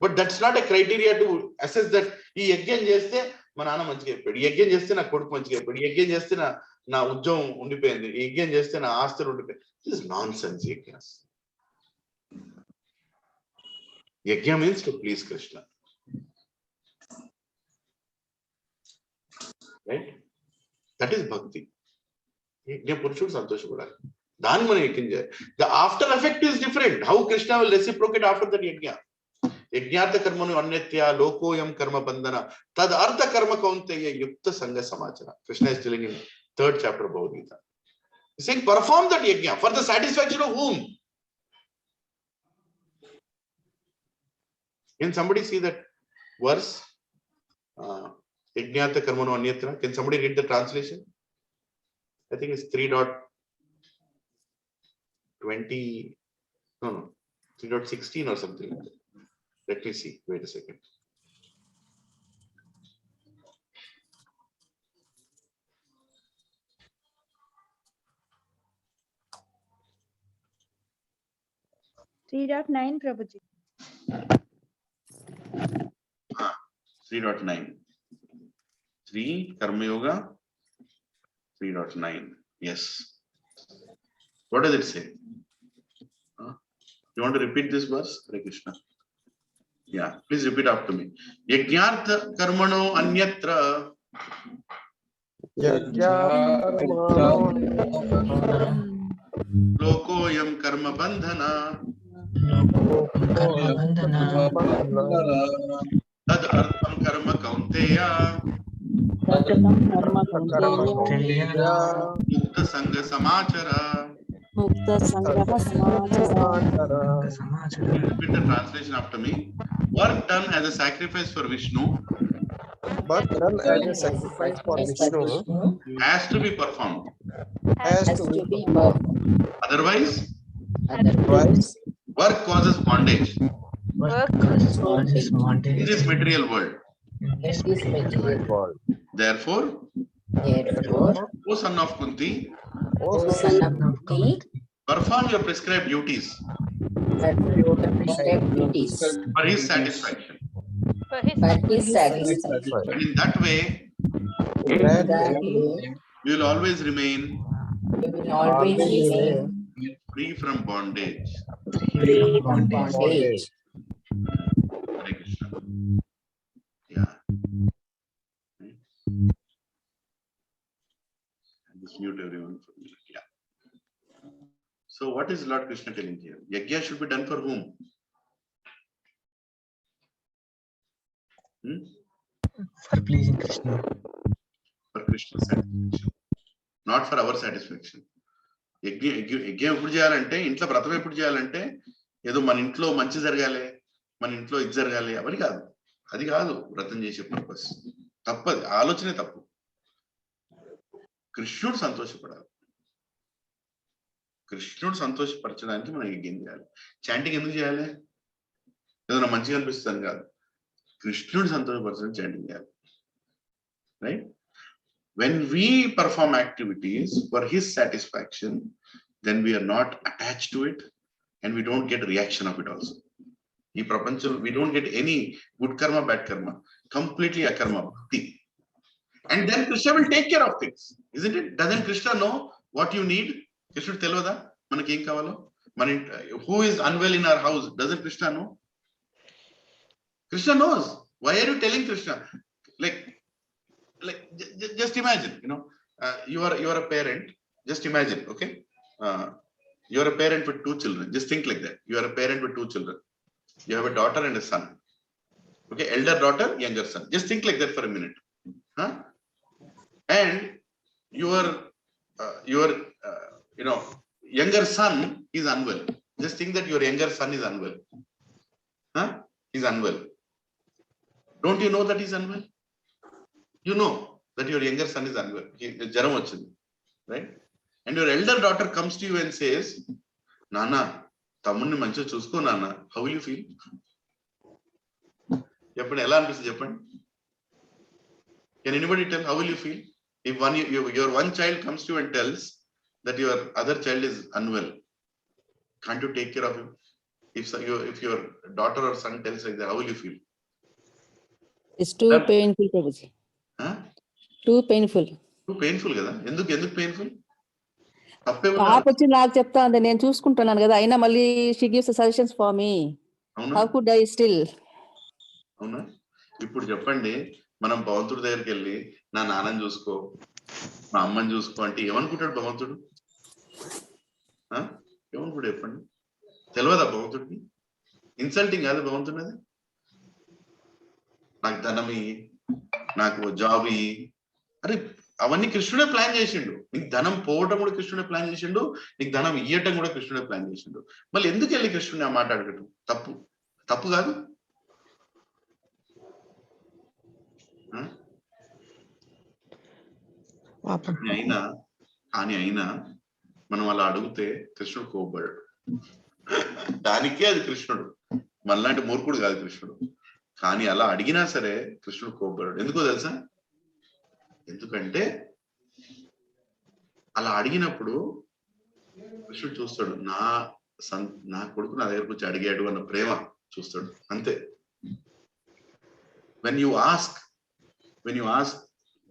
but that's not a criteria to assess that ఈ యజ్ఞం చేస్తే మా నాన్న మంచిగా అయిపోయాడు, ఈ యజ్ఞం చేస్తే నా కొడుకు మంచిగా అయిపోయాడు, ఈ యజ్ఞం చేస్తే నా ఉద్యోగం ఉండిపోయింది, ఈ యజ్ఞం చేస్తే నా ఆస్తులు ఉండిపోయింది. This is nonsense. Yajna means to please Krishna, right? That is bhakti. యజ్ఞ పురుషుడు సంతోషపడాలి, దాన్ని మనం యజ్ఞం చేయాలి. The after effect is different. How Krishna will reciprocate after that yajna? యజ్ఞార్థ కర్మను అన్యత్య లోకోయం కర్మ బంధన తద్ అర్థ కర్మ కౌంతేయ యుక్త సంగ సమాచార. Krishna is telling in 3rd chapter of Bhagavad Gita. He's saying perform that yajna for the satisfaction of whom? Can somebody see that verse? యజ్ఞార్థ కర్మను అన్యత్ర. Can somebody read the translation? I think it's 3.16 or something like that. Let me see. Wait a second. (3.9) Prabhuji. 3.9. 3 Karma Yoga. 3.9. Yes. What does it say? You want to repeat this verse? Hare Krishna. Yeah, please repeat after me. Yajnartha karmano anyatra. Lokoyam karma bandhana. Tad artham karma kaunteya. Mukta sangha samachara. Mukta sangha samachara. Repeat the translation after me. Work done as a sacrifice for Vishnu. Work done as a sacrifice for Vishnu Has to be performed. Has to be performed. Otherwise, work causes bondage in this material world. Therefore, O son of Kunti, perform your prescribed duties for his satisfaction. And in that way, you will always remain free from bondage. Hare Krishna. Yeah. Just mute everyone for a minute. Yeah. So what is Lord Krishna telling here? Yajna should be done for whom? For pleasing Krishna. For Krishna's satisfaction, not for our satisfaction. యజ్ఞం ఎప్పుడు చేయాలంటే, ఇంట్లో వ్రతం ఎప్పుడు చేయాలంటే, ఏదో మన ఇంట్లో మంచి జరగాలి, మన ఇంట్లో ఇది జరగాలి అవని కాదు. అది కాదు వ్రతం చేసే పర్పస్. తప్పది, ఆలోచనే తప్పు. కృష్ణుడు సంతోషపడాలి. కృష్ణుడు సంతోషపరచడానికి మనం యజ్ఞం చేయాలి. చాంటింగ్ ఎందుకు చేయాలి? ఏదైనా మంచిగా అనిపిస్తుంది కాదు, కృష్ణుడు సంతోషపరచడానికి చాంటింగ్ చేయాలి. Right? When we perform activities for his satisfaction, then we are not attached to it, and we don't get reaction of it also. We don't get any good karma, bad karma, completely akarma, bhakti. And then Krishna will take care of things, isn't it? Doesn't Krishna know what you need? Krishna telvada manaki em kavalo. Who is unwell in our house? Doesn't Krishna know? Krishna knows. Why are you telling Krishna? Just imagine, you are a parent. Just imagine, okay? You are a parent with 2 children. Just think like that. You are a parent with 2 children. You have a daughter and a son. Okay, elder daughter, younger son. Just think like that for a minute. Huh? And your younger son is unwell. Just think that your younger son is unwell. Huh? He's unwell. Don't you know that he's unwell? You know that your younger son is unwell. Jaram vachindi, right? And your elder daughter comes to you and says, Nana, tamunni manchiga chusko Nana. How will you feel? Cheppandi, ela anpistadi cheppandi. Can anybody tell how will you feel? If your one child comes to you and tells that your other child is unwell, can't you take care of him? If your daughter or son tells like that, how will you feel? It's too painful, Prabhuji. Huh? Too painful. Too painful కదా? ఎందుకు painful? పాప వచ్చి నాకు చెప్తా ఉంది, నేను చూసుకుంటున్నాను కదా, అయినా మళ్ళీ she gives suggestions for me. How could I still? అవునా? ఇప్పుడు చెప్పండి, మనం భగవంతుడి దగ్గరికి వెళ్ళి నా నాన్నని చూసుకో, మా అమ్మని చూసుకో అంటే ఏమనుకుంటాడు భగవంతుడు? ఏమనుకుంటాడు చెప్పండి? తెలియదా భగవంతుడికి? ఇన్సల్టింగ్ కాదు భగవంతుడు అది? నాకు ధనం ఇయ్యి, నాకు జాబ్ ఇయ్యి. అరే అవన్నీ కృష్ణుడే ప్లాన్ చేసిండు. నీకు ధనం పోవటం కూడా కృష్ణుడే ప్లాన్ చేసిండు, నీకు ధనం ఇయ్యటం కూడా కృష్ణుడే ప్లాన్ చేసిండు. మళ్ళీ ఎందుకు వెళ్ళి కృష్ణుని ఆ మాట అడగటం? తప్పు కాదు. అయినా మనం అలా అడిగితే కృష్ణుడు కోపడ్డాడు. దానికే అది కృష్ణుడు, మనలాంటి మూర్ఖుడు కాదు కృష్ణుడు. కానీ అలా అడిగినా సరే కృష్ణుడు కోపడ్డాడు. ఎందుకో తెలుసా? ఎందుకంటే అలా అడిగినప్పుడు కృష్ణుడు చూస్తాడు, నా కొడుకు నా దగ్గరకు వచ్చి అడిగాడు అన్న ప్రేమ చూస్తాడు, అంతే. When you ask,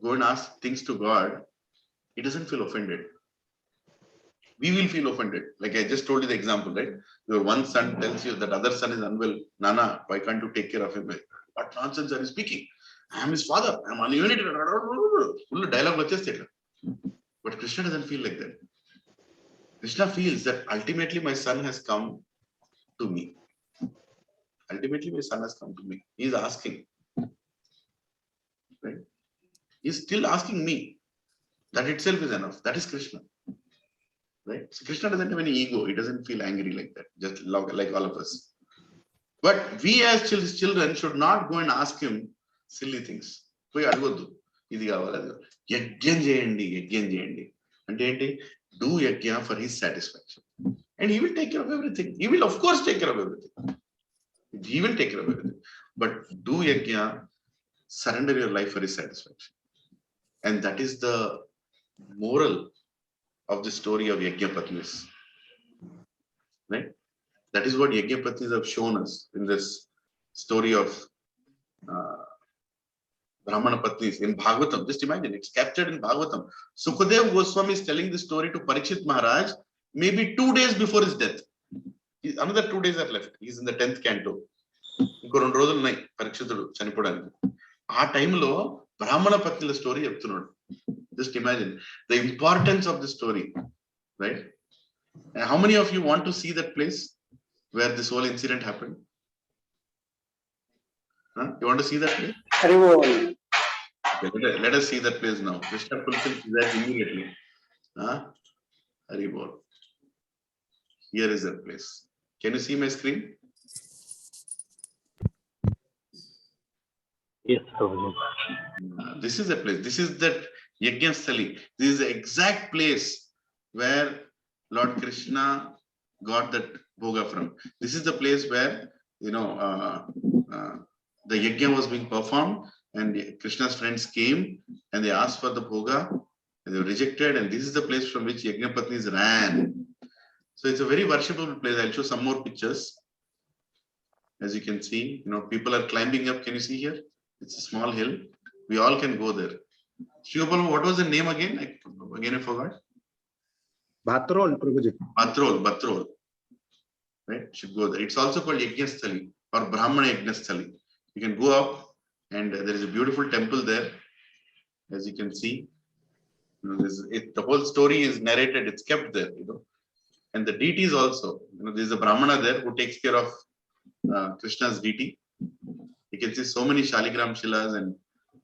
go and ask things to God, he doesn't feel offended. We will feel offended. Like I just told you the example, right? Your one son tells you that other son is unwell. Nana, why can't you take care of him? What nonsense are you speaking? I am his father. I am ununited. Full dialogue vacheste. But Krishna doesn't feel like that. Krishna feels that ultimately my son has come to me. Ultimately my son has come to me. He is asking. Right? He is still asking me. That itself is enough. That is Krishna. Right? So Krishna doesn't have any ego. He doesn't feel angry like that. Just like all of us. But we as children should not go and ask him silly things. పోయి అడగొద్దు, ఇది కావాలి అది కావాలి. యజ్ఞం చేయండి అంటే ఏంటి? Do yajna for his satisfaction. And he will take care of everything. He will of course take care of everything. He will take care of everything. But do yajna, surrender your life for his satisfaction. And that is the moral of the story of Yajnapatnis. Right? That is what Yajnapatnis have shown us in this story of Brahmana Patnis in Bhagavatam. Just imagine, it's captured in Bhagavatam. Sukadev Goswami is telling this story to Parikshit Maharaj maybe 2 days before his death. Another 2 days are left. He's in the 10th canto. ఇంకో 2 రోజులు ఉన్నాయి పరీక్షితుడు చనిపోవడానికి. ఆ టైంలో బ్రాహ్మణ పత్నిల story చెప్తున్నాడు. Just imagine the importance of the story, right? And how many of you want to see that place where this whole incident happened? You want to see that place? Okay, let us see that place now. Krishna fulfills that immediately. Haribol. Here is that place. Can you see my screen? Yes, Prabhuji. This is the place. This is that Yajnasthali. This is the exact place where Lord Krishna got that bhoga from. This is the place where the yajna was being performed, and Krishna's friends came and they asked for the bhoga and they were rejected, and this is the place from which Yajnapatnis ran So it's a very worshipable place. I'll show some more pictures. As you can see, people are climbing up. Can you see here? It's a small hill. We all can go there. Shivapal, what was the name again? I forgot. Bhatrol, Prabhuji. Bhatrol. Right? Should go there. It's also called Yajnasthali or Brahmana Yajnasthali. You can go up and there is a beautiful temple there. As you can see, the whole story is narrated. It's kept there, and the deities also. There's a Brahmana there who takes care of Krishna's deity. You can see so many Shaligram Shilas, and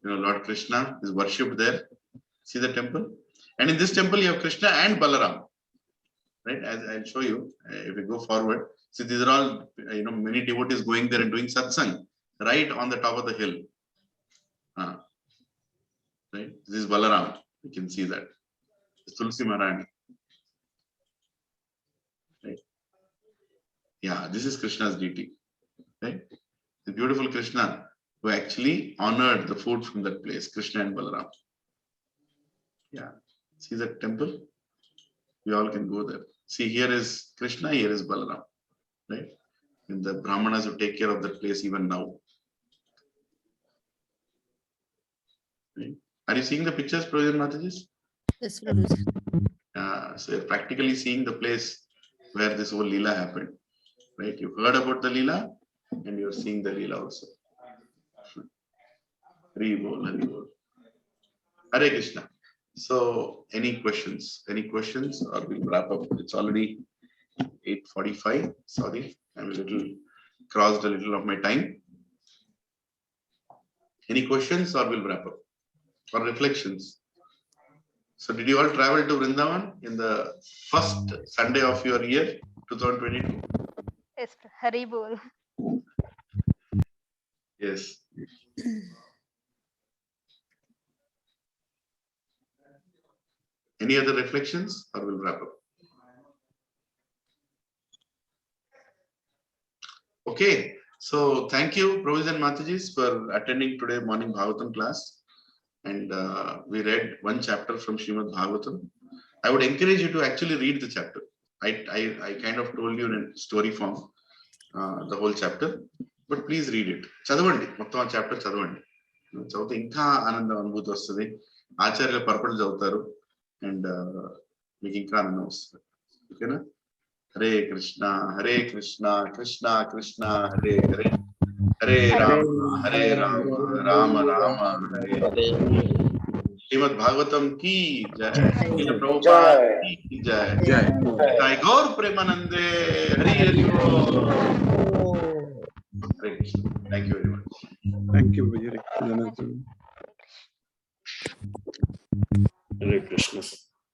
Lord Krishna is worshipped there. See the temple, and in this temple you have Krishna and Balaram. Right, as I'll show you if we go forward. See, these are all many devotees going there and doing satsang right on the top of the hill. Right, this is Balaram. You can see that. It's Tulsi Maharani. Right. Yeah, this is Krishna's deity. Right, the beautiful Krishna who actually honored the food from that place, Krishna and Balaram. Yeah, see that temple? We all can go there. See, here is Krishna, here is Balaram, right? And the Brahmanas who take care of that place even now. Right? Are you seeing the pictures, Prabhuji and Mataji? Yes, Prabhuji. So you're practically seeing the place where this whole Leela happened, right? You heard about the Leela and you're seeing the Leela also. Hari Bol, Hari Bol. Hare Krishna. So, any questions? Any questions, or we'll wrap up? It's already 8:45. Sorry, I'm crossed a little of my time. Any questions, or we'll wrap up? Or reflections? So, did you all travel to Vrindavan in the first Sunday of your year, 2022? Yes, Hari Bol. Yes. Any other reflections, or we'll wrap up? Okay, so thank you, Prabhuji and Matajis, for attending today morning Bhagavatam class. And we read one chapter from Srimad Bhagavatam. I would encourage you to actually read the chapter. I kind of told you in story form the whole chapter, but please read it. Chadavandi, Mottam chapter Chadavandi. Chavute inka anandam anubhuti vastadi. Acharya purport chavutaru. And making knows. Okay, na? Hare Krishna, Krishna Krishna, Hare Hare, Hare Rama, Rama Rama, Hare Hare. Srimad Bhagavatam ki jai, Srila Prabhupada ki jai, Jai Gaur Premanande, Hare Hare. Hare Krishna. Thank you very much. Thank you, Vijay. Hare Krishna.